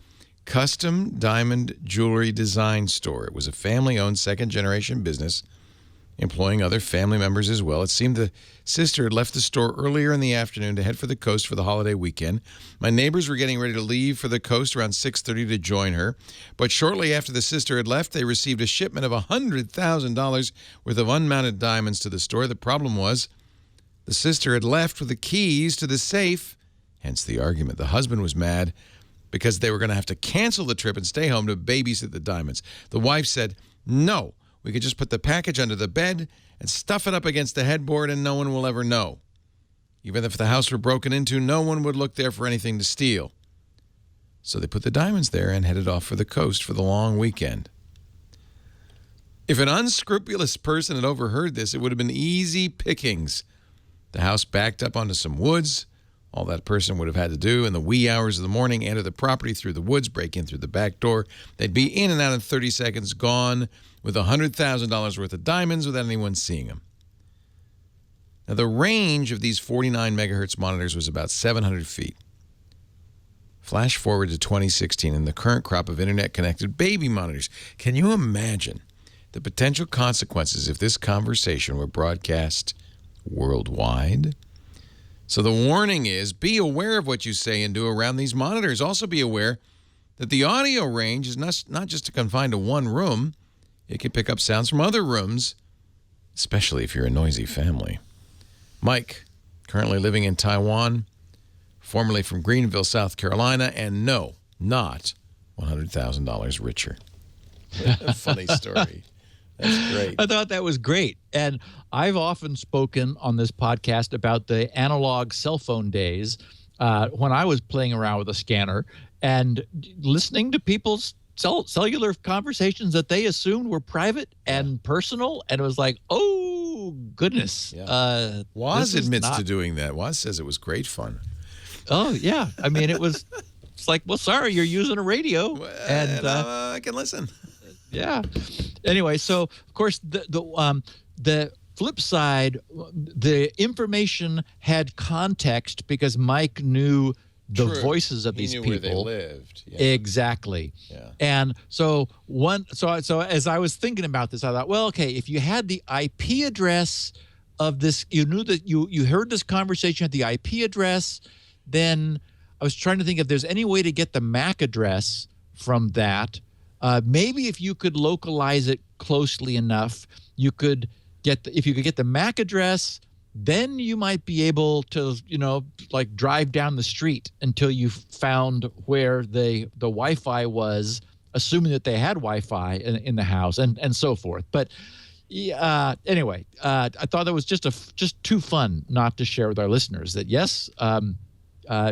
custom diamond jewelry design store. It was a family-owned second-generation business employing other family members as well. It seemed the sister had left the store earlier in the afternoon to head for the coast for the holiday weekend. My neighbors were getting ready to leave for the coast around 6:30 to join her. But shortly after the sister had left, they received a shipment of $100,000 worth of unmounted diamonds to the store. The problem was the sister had left with the keys to the safe, hence the argument. The husband was mad because they were going to have to cancel the trip and stay home to babysit the diamonds. The wife said, no, we could just put the package under the bed and stuff it up against the headboard and no one will ever know. Even if the house were broken into, no one would look there for anything to steal. So they put the diamonds there and headed off for the coast for the long weekend. If an unscrupulous person had overheard this, it would have been easy pickings. The house backed up onto some woods. All that person would have had to do in the wee hours of the morning, enter the property through the woods, break in through the back door. They'd be in and out in 30 seconds, gone with $100,000 worth of diamonds without anyone seeing them. Now, the range of these 49 megahertz monitors was about 700 feet. Flash forward to 2016 and the current crop of internet-connected baby monitors. Can you imagine the potential consequences if this conversation were broadcast worldwide? So the warning is, be aware of what you say and do around these monitors. Also be aware that the audio range is not just confined to one room. It can pick up sounds from other rooms, especially if you're a noisy family. Mike, currently living in Taiwan, formerly from Greenville, South Carolina, and no, not $100,000 richer. Funny story. That's great.
I thought that was great. And I've often spoken on this podcast about the analog cell phone days when I was playing around with a scanner and listening to people's cellular conversations that they assumed were private and personal. And it was like, oh, goodness.
Yeah. Woz admits to doing that. Woz says it was great fun.
Oh, yeah. I mean, it's like, well, sorry, you're using a radio.
And I can listen.
Yeah. Anyway, so of course the flip side, the information had context because Mike knew the voices of these people.
He knew where they lived. Yeah.
Exactly. Yeah. And so as I was thinking about this, I thought, well, okay, if you had the IP address of this, you knew that you heard this conversation at the IP address, then I was trying to think if there's any way to get the MAC address from that. Maybe if you could localize it closely enough, you could get if you could get the MAC address, then you might be able to, like drive down the street until you found where the Wi-Fi was, assuming that they had Wi-Fi in the house and so forth. But anyway, I thought that was just too fun not to share with our listeners that yes,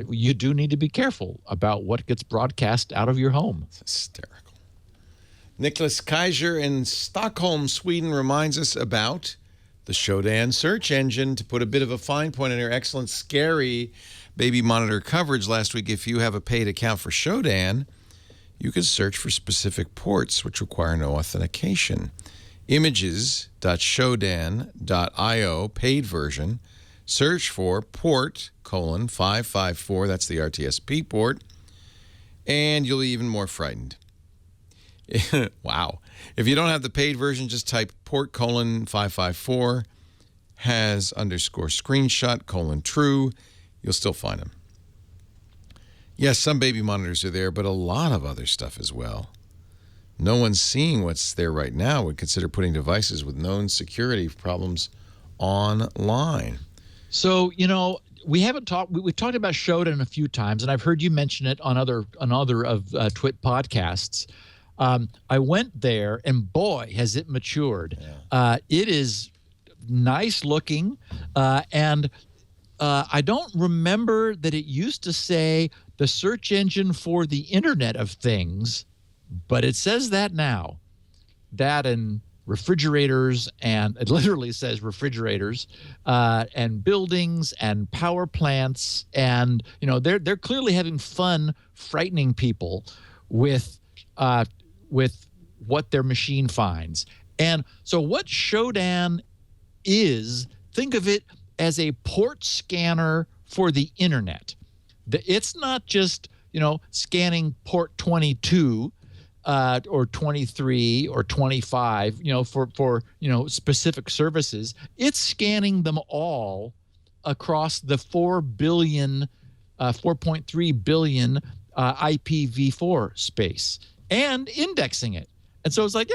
you do need to be careful about what gets broadcast out of your home.
It's hysterical. Nicholas Kaiser in Stockholm, Sweden, reminds us about the Shodan search engine. To put a bit of a fine point on your excellent, scary baby monitor coverage last week, if you have a paid account for Shodan, you can search for specific ports which require no authentication. Images.shodan.io, paid version, search for port, 554, that's the RTSP port, and you'll be even more frightened. Wow. If you don't have the paid version, just type port 554 has _ screenshot : true. You'll still find them. Yes, some baby monitors are there, but a lot of other stuff as well. No one's seeing what's there right now would consider putting devices with known security problems online.
So, we haven't talked. We've talked about Shodan a few times, and I've heard you mention it on other of Twit podcasts. I went there, and boy, has it matured. Yeah. It is nice looking, and I don't remember that it used to say the search engine for the Internet of Things, but it says that now. That and refrigerators, and it literally says refrigerators, and buildings and power plants, and they're clearly having fun frightening people with what their machine finds. And so what Shodan is, think of it as a port scanner for the internet. It's not just scanning port 22 or 23 or 25, for specific services. It's scanning them all across the 4.3 billion IPv4 space and indexing it. And so it's like,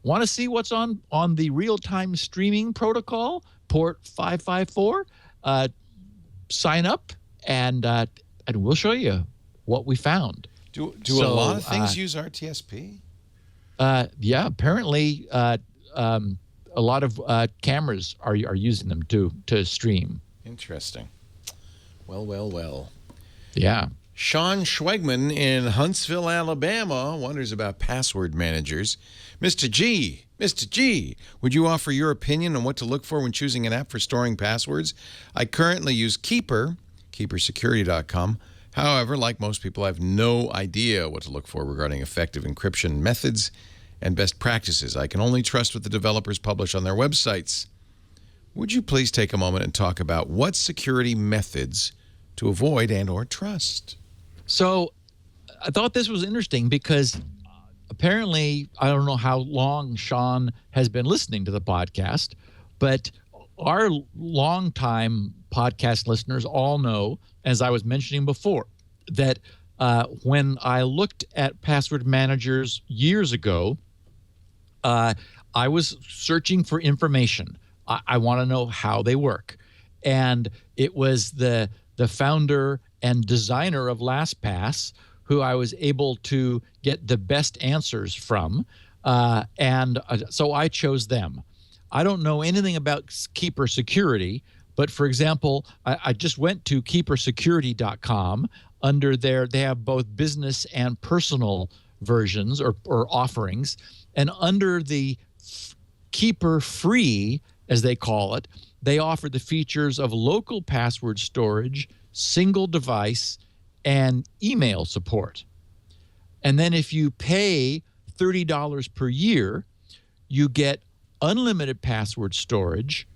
want to see what's on the real-time streaming protocol, port 554? Sign up, and we'll show you what we found.
Do a lot of things use RTSP?
Yeah, apparently a lot of cameras are using them to stream.
Interesting. Well.
Yeah.
Sean Schwegman in Huntsville, Alabama, wonders about password managers. Mr. G, would you offer your opinion on what to look for when choosing an app for storing passwords? I currently use Keeper, keepersecurity.com. However, like most people, I have no idea what to look for regarding effective encryption methods and best practices. I can only trust what the developers publish on their websites. Would you please take a moment and talk about what security methods to avoid and or trust?
So I thought this was interesting because apparently, I don't know how long Sean has been listening to the podcast, but our longtime podcast listeners all know, as I was mentioning before, that when I looked at password managers years ago, I was searching for information. I want to know how they work. And it was the founder and designer of LastPass who I was able to get the best answers from. So I chose them. I don't know anything about Keeper Security, but for example, I just went to keepersecurity.com. Under there, they have both business and personal versions or offerings. And under the Keeper Free, as they call it, they offer the features of local password storage, single device, and email support. And then if you pay $30 per year, you get unlimited password storage.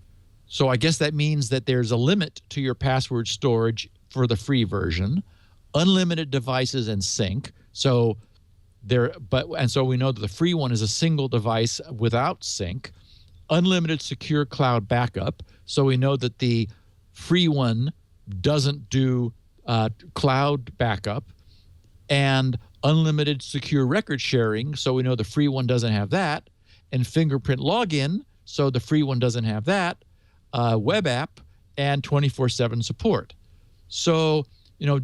So I guess that means that there's a limit to your password storage for the free version, unlimited devices and sync. So so we know that the free one is a single device without sync, unlimited secure cloud backup. So we know that the free one doesn't do cloud backup, and unlimited secure record sharing. So we know the free one doesn't have that, and fingerprint login. So the free one doesn't have that, web app, and 24/7 support. So,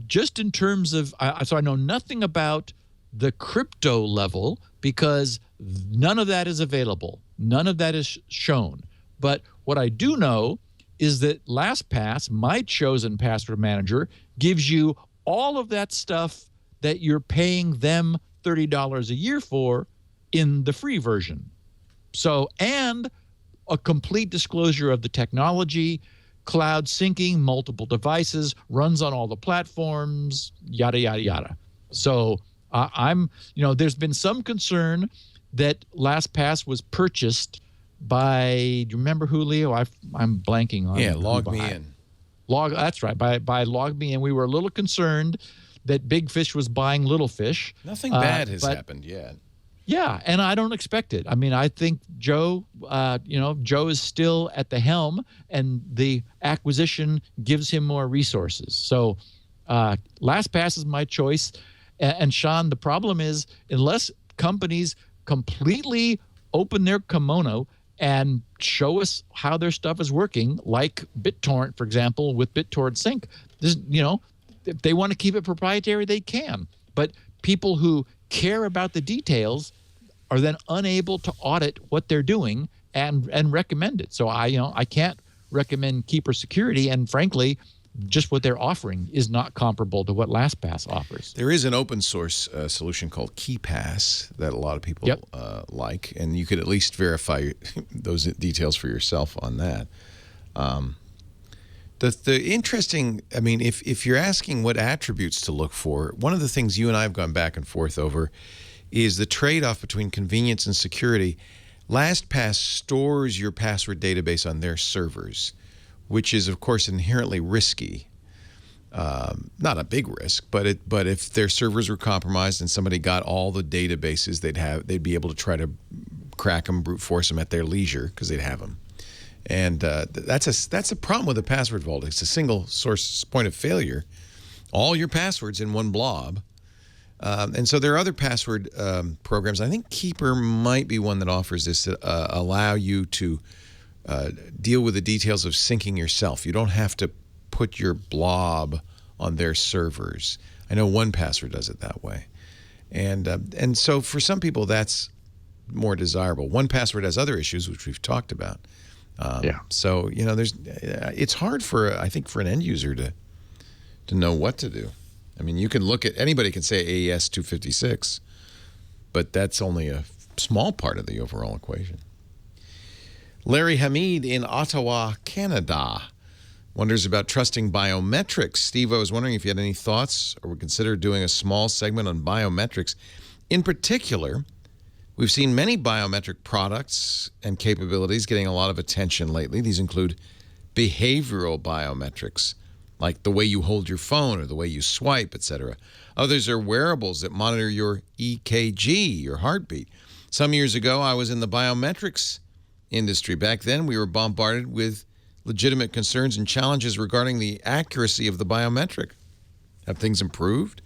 just in terms of, so I know nothing about the crypto level because none of that is available. None of that is shown. But what I do know is that LastPass, my chosen password manager, gives you all of that stuff that you're paying them $30 a year for in the free version. So, and a complete disclosure of the technology, cloud syncing, multiple devices, runs on all the platforms, yada, yada, yada. So there's been some concern that LastPass was purchased by, do you remember who, Leo? I'm blanking on.
Yeah, LogMeIn.
That's right. By LogMeIn, we were a little concerned that Big Fish was buying Little Fish.
Nothing bad has happened yet.
Yeah, and I don't expect it. I mean, I think Joe is still at the helm, and the acquisition gives him more resources. So LastPass is my choice. And Sean, the problem is unless companies completely open their kimono and show us how their stuff is working, like BitTorrent, for example, with BitTorrent Sync, if they want to keep it proprietary, they can. But people who care about the details are then unable to audit what they're doing and recommend it. So I can't recommend Keeper Security, and frankly, just what they're offering is not comparable to what LastPass offers.
There is an open source solution called KeyPass that a lot of people like, and you could at least verify those details for yourself on that. The interesting, I mean, if you're asking what attributes to look for, one of the things you and I have gone back and forth over is the trade-off between convenience and security. LastPass stores your password database on their servers, which is, of course, inherently risky. Not a big risk, but if their servers were compromised and somebody got all the databases, they'd be able to try to crack them, brute force them at their leisure because they'd have them. And that's a problem with a password vault. It's a single source point of failure. All your passwords in one blob. And so there are other password programs. I think Keeper might be one that offers this to allow you to deal with the details of syncing yourself. You don't have to put your blob on their servers. I know 1Password does it that way. And so for some people, that's more desirable. 1Password has other issues, which we've talked about. So, it's hard I think for an end user to know what to do. I mean, you can look at, anybody can say AES 256, but that's only a small part of the overall equation. Larry Hamid in Ottawa, Canada, wonders about trusting biometrics. Steve, I was wondering if you had any thoughts or would consider doing a small segment on biometrics. In particular, we've seen many biometric products and capabilities getting a lot of attention lately. These include behavioral biometrics, like the way you hold your phone or the way you swipe, etc. Others are wearables that monitor your EKG, your heartbeat. Some years ago, I was in the biometrics industry. Back then, we were bombarded with legitimate concerns and challenges regarding the accuracy of the biometric. Have things improved?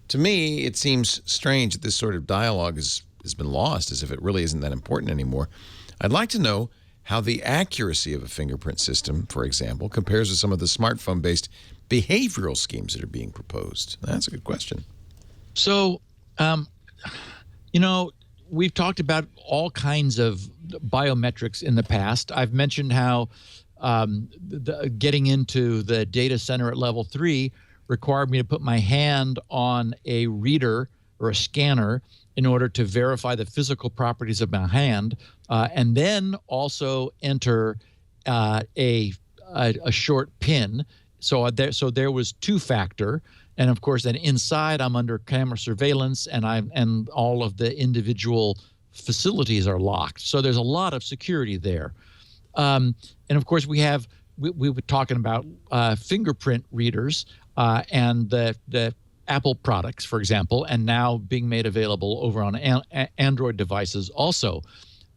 To me, it seems strange that this sort of dialogue has been lost, as if it really isn't that important anymore. I'd like to know how the accuracy of a fingerprint system, for example, compares with some of the smartphone-based behavioral schemes that are being proposed. That's a good question.
So, we've talked about all kinds of biometrics in the past. I've mentioned how getting into the data center at level 3 required me to put my hand on a reader or a scanner in order to verify the physical properties of my hand, and then also enter a short PIN. So there was two-factor, and of course, then inside I'm under camera surveillance, and all of the individual facilities are locked. So there's a lot of security there, and of course we were talking about fingerprint readers and the Apple products, for example, and now being made available over on Android devices also.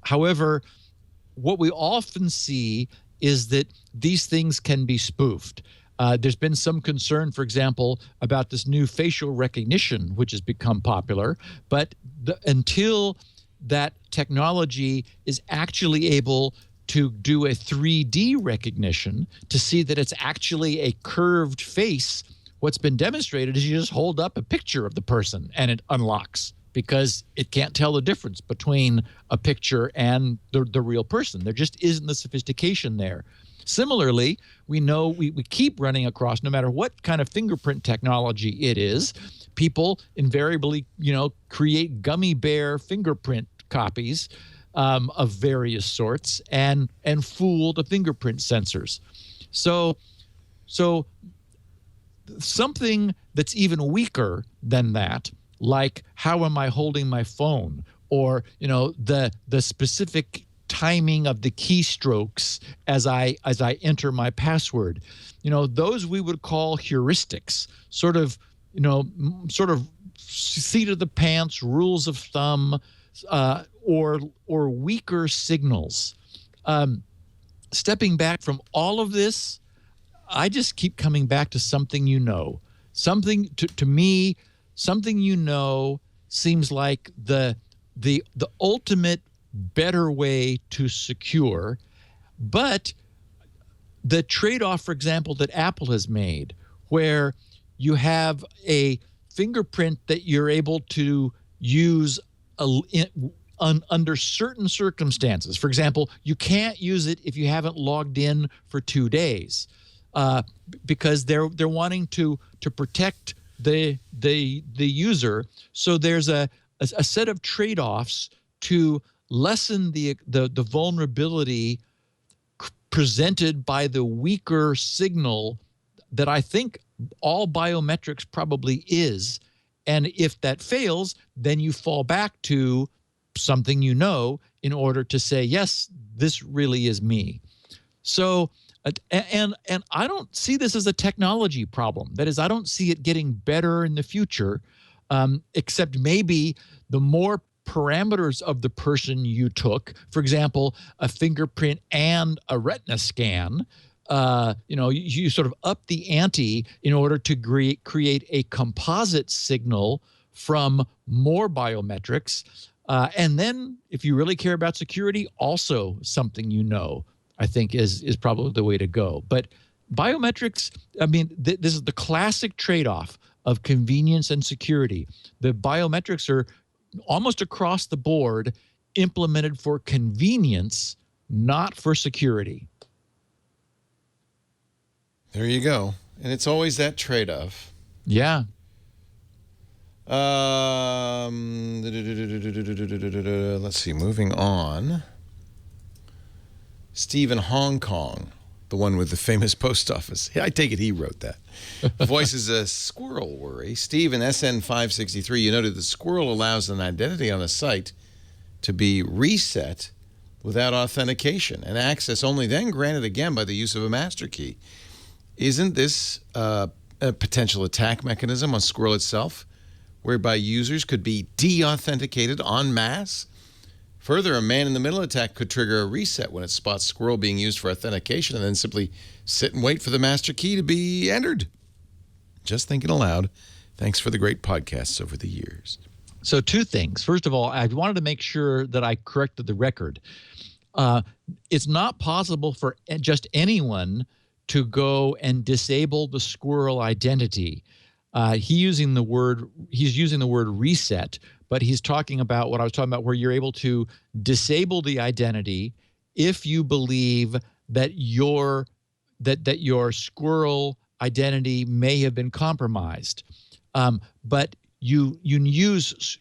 However, what we often see is that these things can be spoofed. There's been some concern, for example, about this new facial recognition, which has become popular. But until that technology is actually able to do a 3D recognition to see that it's actually a curved face, what's been demonstrated is you just hold up a picture of the person and it unlocks, because it can't tell the difference between a picture and the real person. There just isn't the sophistication there. Similarly, we know we keep running across, no matter what kind of fingerprint technology it is, people invariably, create gummy bear fingerprint copies of various sorts and fool the fingerprint sensors. So something that's even weaker than that, like how am I holding my phone, or the specific timing of the keystrokes as I enter my password, those we would call heuristics, sort of seat of the pants rules of thumb, or weaker signals. Stepping back from all of this, I just keep coming back to something Something to me, something you know seems like the ultimate better way to secure, but the trade-off, for example, that Apple has made, where you have a fingerprint that you're able to use under certain circumstances. For example, you can't use it if you haven't logged in for 2 days, because they're wanting to protect the user. So there's a set of trade-offs to lessen the vulnerability presented by the weaker signal that I think all biometrics probably is. And if that fails, then you fall back to something you know in order to say, yes, this really is me. So, and I don't see this as a technology problem. That is, I don't see it getting better in the future, except maybe the more parameters of the person you took, for example, a fingerprint and a retina scan, you sort of up the ante in order to create a composite signal from more biometrics. And then if you really care about security, also something I think is probably the way to go. But biometrics, I mean, this is the classic trade-off of convenience and security. The biometrics are almost across the board implemented for convenience, not for security.
There you go. And it's always that trade-off.
Yeah.
Let's see, moving on. Steve in Hong Kong, the one with the famous post office. I take it he wrote that. Voices a squirrel worry. Steve in SN 563, you noted the squirrel allows an identity on a site to be reset without authentication and access only then granted again by the use of a master key. Isn't this a potential attack mechanism on Squirrel itself, whereby users could be de-authenticated en masse? Further, a man-in-the-middle attack could trigger a reset when it spots Squirrel being used for authentication and then simply sit and wait for the master key to be entered. Just thinking aloud. Thanks for the great podcasts over the years.
So 2 things. First of all, I wanted to make sure that I corrected the record. It's not possible for just anyone to go and disable the Squirrel identity. He's using the word reset, but he's talking about what I was talking about, where you're able to disable the identity if you believe that your Squirrel identity may have been compromised. But you use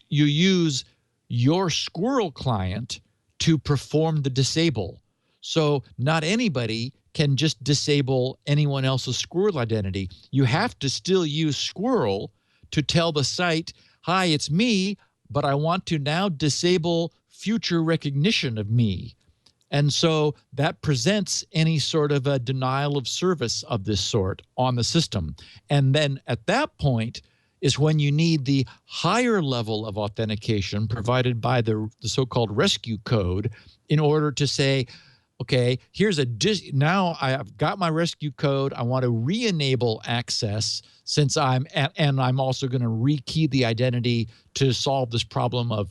your Squirrel client to perform the disable. So not anybody can just disable anyone else's Squirrel identity. You have to still use Squirrel to tell the site, hi, it's me, but I want to now disable future recognition of me. And so that presents any sort of a denial of service of this sort on the system. And then at that point is when you need the higher level of authentication provided by the so-called rescue code in order to say, okay, here's now I've got my rescue code. I want to re-enable access since I'm also going to rekey the identity to solve this problem of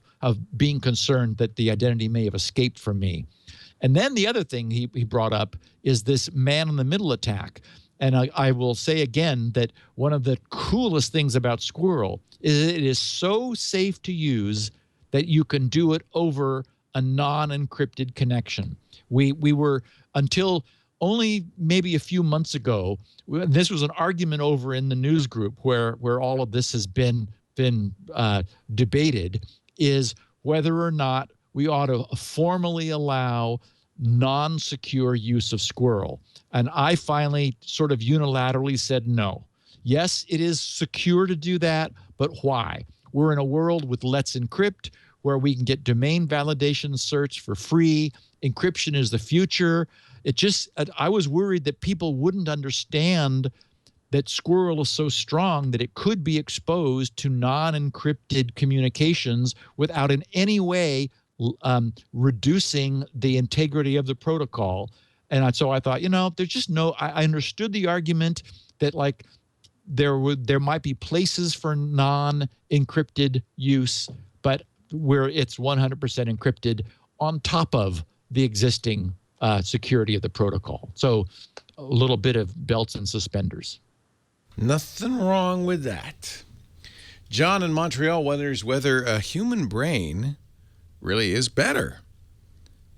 being concerned that the identity may have escaped from me. And then the other thing he brought up is this man-in-the-middle attack. And I will say again that one of the coolest things about Squirrel is it is so safe to use that you can do it over a non-encrypted connection. We were, until only maybe a few months ago, this was an argument over in the news group where all of this has been debated, is whether or not we ought to formally allow non-secure use of Squirrel. And I finally sort of unilaterally said no. Yes, it is secure to do that, but why? We're in a world with Let's Encrypt, where we can get domain validation certs for free. Encryption is the future. I was worried that people wouldn't understand that Squirrel is so strong that it could be exposed to non-encrypted communications without in any way reducing the integrity of the protocol. And so I thought, there's just I understood the argument that there might be places for non-encrypted use, but where it's 100% encrypted on top of the existing security of the protocol. So a little bit of belts and suspenders.
Nothing wrong with that. John in Montreal wonders whether a human brain really is better.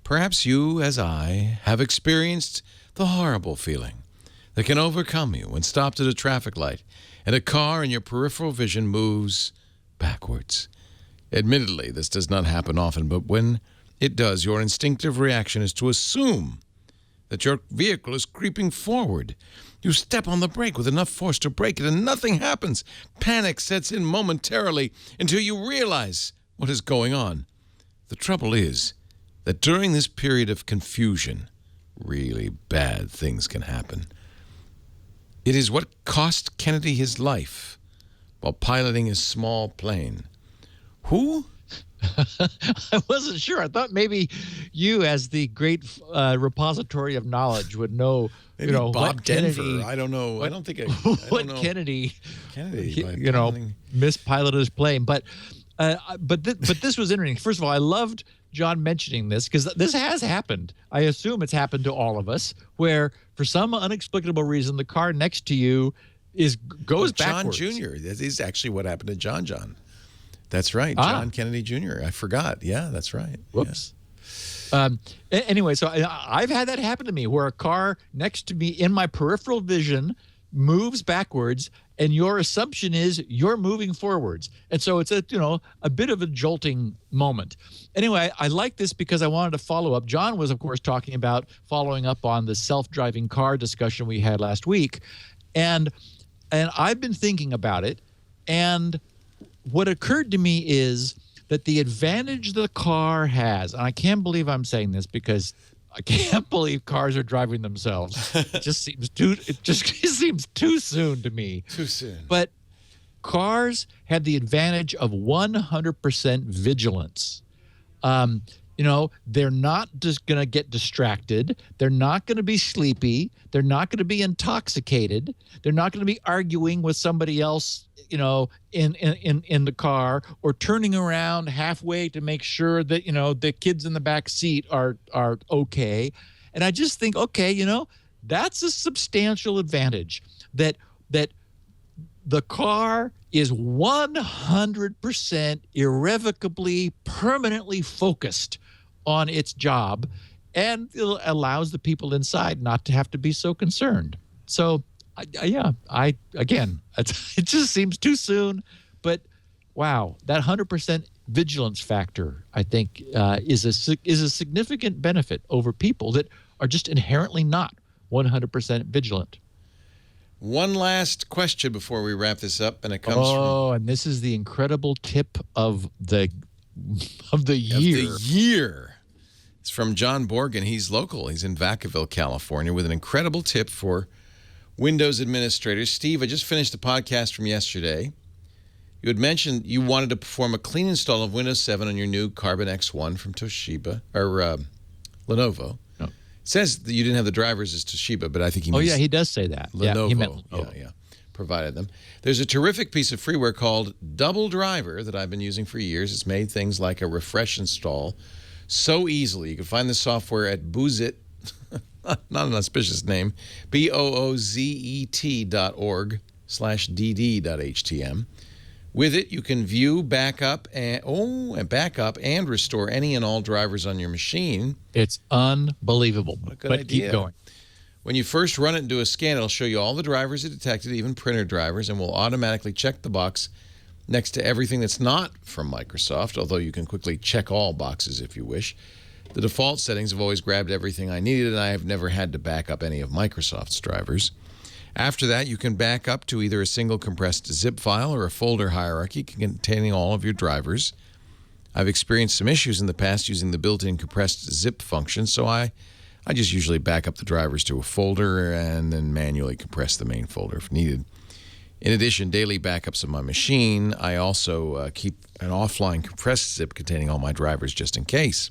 Perhaps you, as I, have experienced the horrible feeling that can overcome you when stopped at a traffic light and a car in your peripheral vision moves backwards. Admittedly, this does not happen often, but when it does, your instinctive reaction is to assume that your vehicle is creeping forward. You step on the brake with enough force to brake it, and nothing happens. Panic sets in momentarily until you realize what is going on. The trouble is that during this period of confusion, really bad things can happen. It is what cost Kennedy his life while piloting his small plane. Who?
I wasn't sure. I thought maybe you, as the great repository of knowledge, would know.
Maybe Bob Denver. Kennedy, I don't know. I don't think I
what
don't know.
Kennedy
Kennedy,
mispiloted his plane. But this was interesting. First of all, I loved John mentioning this because this has happened. I assume it's happened to all of us, where for some inexplicable reason the car next to you goes backwards.
John Jr. That is actually what happened to John. That's right. John Kennedy Jr. I forgot. Yeah, that's right.
Whoops. Yeah. Anyway, so I've had that happen to me where a car next to me in my peripheral vision moves backwards, and your assumption is you're moving forwards. And so it's a bit of a jolting moment. Anyway, I like this because I wanted to follow up. John was, of course, talking about following up on the self-driving car discussion we had last week. And I've been thinking about it, and what occurred to me is that the advantage the car has, and I can't believe I'm saying this because I can't believe cars are driving themselves. It just seems too soon to me.
Too soon.
But cars have the advantage of 100% vigilance. They're not just going to get distracted. They're not going to be sleepy. They're not going to be intoxicated. They're not going to be arguing with somebody else, in the car, or turning around halfway to make sure that, the kids in the back seat are okay. And I just think, that's a substantial advantage that the car is 100% irrevocably, permanently focused on its job, and it allows the people inside not to have to be so concerned. So, it just seems too soon, but wow, that 100% vigilance factor, I think, is a significant benefit over people that are just inherently not 100% vigilant.
One last question before we wrap this up, and it comes
and this is the incredible tip of the year. It's from John Borgen. He's local. He's in Vacaville, California, with an incredible tip for Windows administrators. Steve, I just finished the podcast from yesterday. You had mentioned you wanted to perform a clean install of Windows 7 on your new Carbon X1 from Toshiba, or Lenovo. No. It says that you didn't have the drivers as Toshiba, but I think he means... Oh, yeah, he does say that.
Lenovo.
Yeah, he meant
Lenovo. Yeah, provided them. There's a terrific piece of freeware called Double Driver that I've been using for years. It's made things like a refresh install so easily. You can find the software at Boozit, not an auspicious name, boozet.org/dd.htm. With it, you can view, backup, and restore any and all drivers on your machine.
It's unbelievable.
What a good idea.
Keep going.
When you first run it and do a scan, it'll show you all the drivers it detected, even printer drivers, and will automatically check the box next to everything that's not from Microsoft, although you can quickly check all boxes if you wish. The default settings have always grabbed everything I needed, and I have never had to back up any of Microsoft's drivers. After that, you can back up to either a single compressed zip file or a folder hierarchy containing all of your drivers. I've experienced some issues in the past using the built-in compressed zip function, so I just usually back up the drivers to a folder and then manually compress the main folder if needed. In addition, daily backups of my machine, I also keep an offline compressed zip containing all my drivers just in case.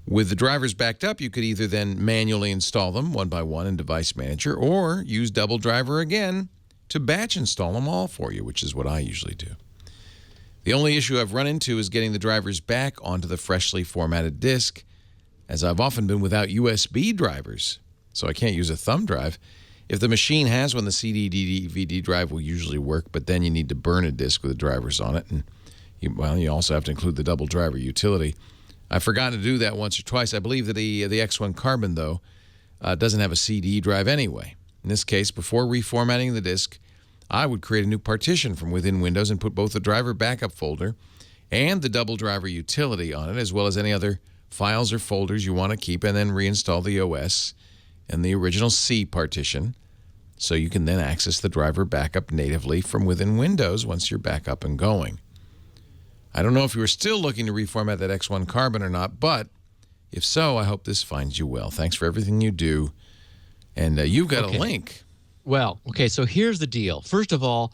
With the drivers backed up, you could either then manually install them one by one in Device Manager or use Double Driver again to batch install them all for you, which is what I usually do. The only issue I've run into is getting the drivers back onto the freshly formatted disk, as I've often been without USB drivers, so I can't use a thumb drive. If the machine has one, the CD-DVD drive will usually work, but then you need to burn a disk with the drivers on it, and you also have to include the double driver utility. I've forgotten to do that once or twice. I believe that the X1 Carbon, though, doesn't have a CD drive anyway. In this case, before reformatting the disk, I would create a new partition from within Windows and put both the driver backup folder and the double driver utility on it, as well as any other files or folders you want to keep, and then reinstall the OS and the original C partition, so you can then access the driver backup natively from within Windows once you're back up and going. I don't know if you are still looking to reformat that X1 Carbon or not, but if so, I hope this finds you well. Thanks for everything you do. And you've got a link.
Well, okay, so here's the deal. First of all,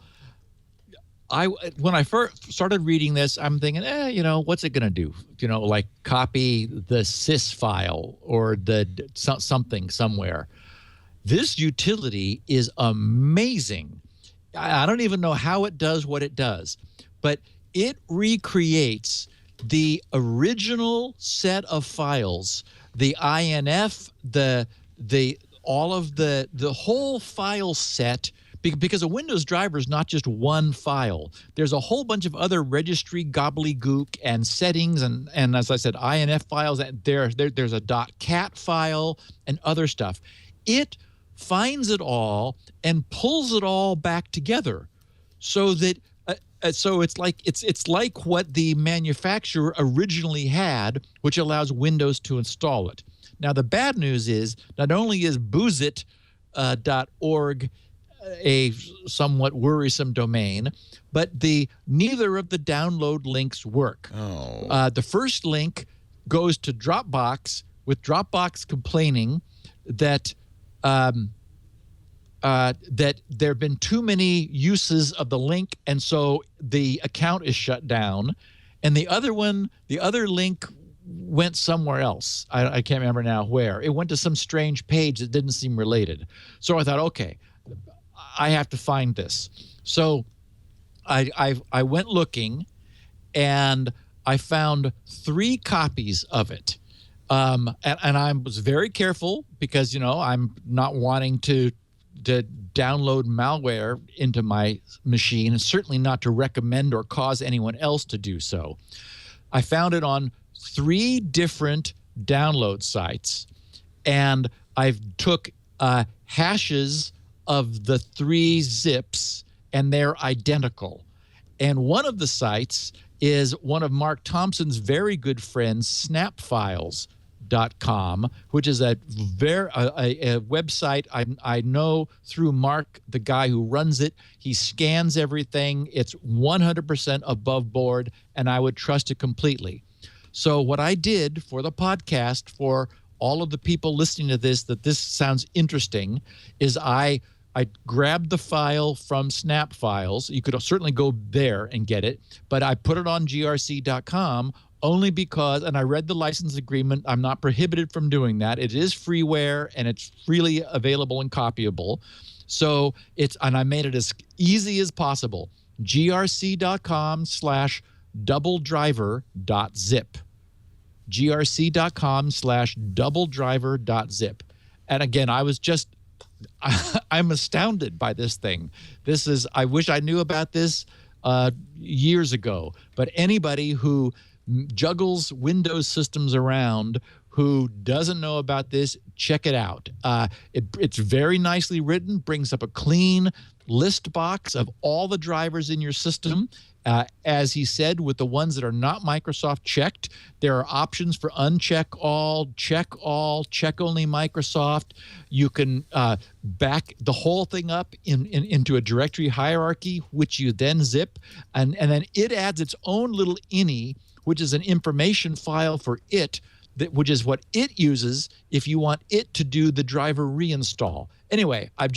when I first started reading this, I'm thinking, what's it going to do? Like copy the sys file or the something somewhere. This utility is amazing. I don't even know how it does what it does, but it recreates the original set of files, the INF, all of the whole file set, because a Windows driver is not just one file. There's a whole bunch of other registry gobbledygook and settings and as I said, INF files. There's a .cat file and other stuff. It finds it all and pulls it all back together, so that so it's like what the manufacturer originally had, which allows Windows to install it. Now, the bad news is not only is boozit.org a somewhat worrisome domain, but neither of the download links work. The first link goes to Dropbox, with Dropbox complaining that that there have been too many uses of the link, and so the account is shut down. And the other link went somewhere else. I can't remember now where. It went to some strange page that didn't seem related. So I thought, okay, I have to find this. So I went looking, and I found 3 copies of it. And I was very careful because, I'm not wanting to download malware into my machine, and certainly not to recommend or cause anyone else to do so. I found it on 3 different download sites, and I've took hashes of the 3 zips, and they're identical. And one of the sites is one of Mark Thompson's very good friends, snapfiles.com, which is a website I know through Mark, the guy who runs it. He scans everything. It's 100% above board, and I would trust it completely. So what I did for the podcast, for all of the people listening to this, that this sounds interesting, is I grabbed the file from Snap Files. You could certainly go there and get it, but I put it on grc.com only because, and I read the license agreement, I'm not prohibited from doing that. It is freeware, and it's freely available and copyable. So and I made it as easy as possible. grc.com/doubledriver.zip. grc.com/doubledriver.zip. And again, I'm astounded by this thing. I wish I knew about this years ago, but anybody who juggles Windows systems around who doesn't know about this, check it out. It's very nicely written, brings up a clean list box of all the drivers in your system. As he said, with the ones that are not Microsoft checked, there are options for uncheck all, check only Microsoft. You can back the whole thing up into a directory hierarchy, which you then zip. And then it adds its own little ini, which is an information file for it, which is what it uses if you want it to do the driver reinstall. Anyway, I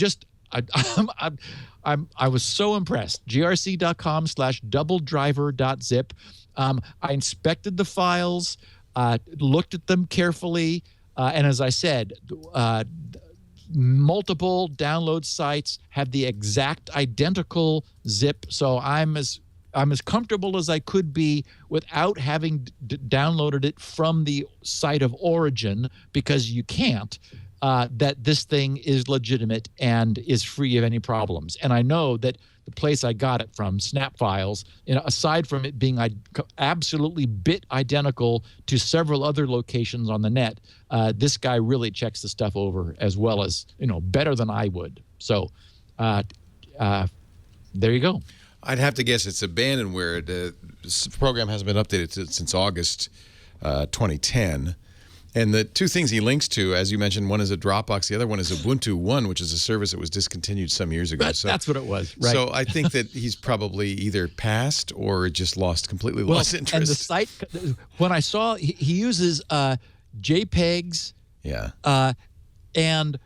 was so impressed. grc.com/doubledriver.zip. I inspected the files, looked at them carefully, and as I said, multiple download sites have the exact identical zip, so I'm as comfortable as I could be without having downloaded it from the site of origin, because you can't. That this thing is legitimate and is free of any problems. And I know that the place I got it from, Snap Files, aside from it being absolutely bit identical to several other locations on the net, this guy really checks the stuff over as well as, better than I would. So there you go.
I'd have to guess it's abandonware. The program hasn't been updated since August 2010. And the two things he links to, as you mentioned, one is a Dropbox, the other one is Ubuntu One, which is a service that was discontinued some years ago.
That's what it was, right?
So I think that he's probably either passed or just completely lost interest.
And the site, when I saw, he uses JPEGs.
Yeah.
And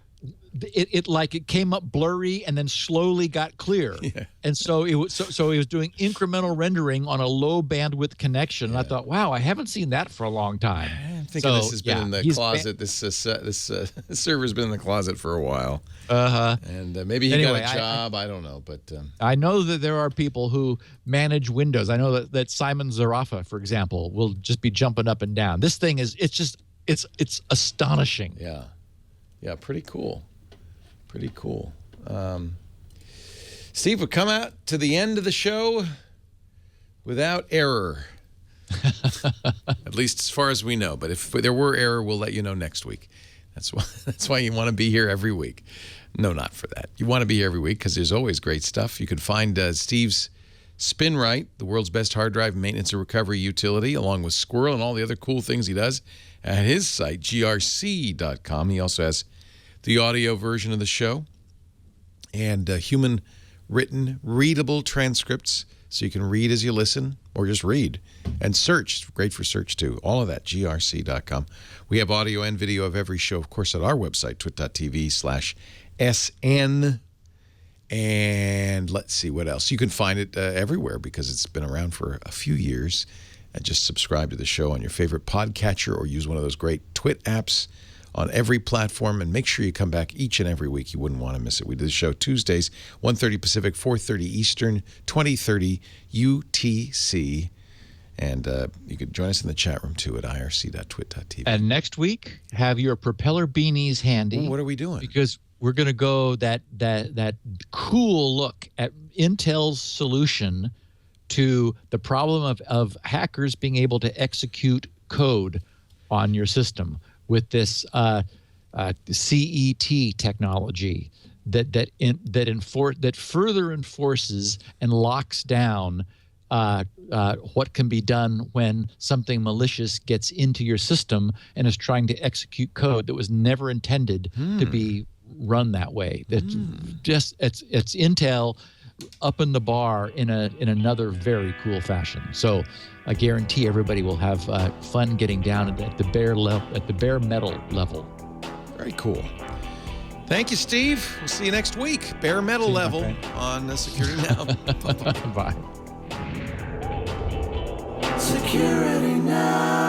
it came up blurry and then slowly got clear. Yeah. And so he was doing incremental rendering on a low bandwidth connection. And I thought, wow, I haven't seen that for a long time.
I'm thinking this has been in the closet. This server's been in the closet for a while. And maybe he got a job. I don't know, but
I know that there are people who manage Windows. I know that Simon Zarafa, for example, will just be jumping up and down. This thing it's astonishing.
Yeah, pretty cool. Pretty cool. Steve, we'll come out to the end of the show without error. At least as far as we know. But if there were error, we'll let you know next week. That's why you want to be here every week. No, not for that. You want to be here every week because there's always great stuff. You can find Steve's Spinrite, the world's best hard drive maintenance and recovery utility, along with Squirrel and all the other cool things he does at his site, grc.com. He also has the audio version of the show and human-written, readable transcripts so you can read as you listen or just read. And search. It's great for search, too. All of that, grc.com. We have audio and video of every show, of course, at our website, twit.tv/SN. And let's see what else. You can find it everywhere because it's been around for a few years. And just subscribe to the show on your favorite podcatcher or use one of those great Twit apps on every platform. And make sure you come back each and every week. You wouldn't want to miss it. We do the show Tuesdays, 1:30 Pacific, 4:30 Eastern, 20:30 UTC. And you can join us in the chat room, too, at irc.twit.tv.
And next week, have your propeller beanies handy.
Ooh, what are we doing?
Because we're going to go that cool look at Intel's solution to the problem of hackers being able to execute code on your system with this CET technology that further enforces and locks down what can be done when something malicious gets into your system and is trying to execute code that was never intended to be run that way. It's Intel upping the bar in another very cool fashion. So I guarantee everybody will have fun getting down at the bare metal level.
Very cool. Thank you, Steve. We'll see you next week. Bare metal level on Security Now.
Bye.
Security Now.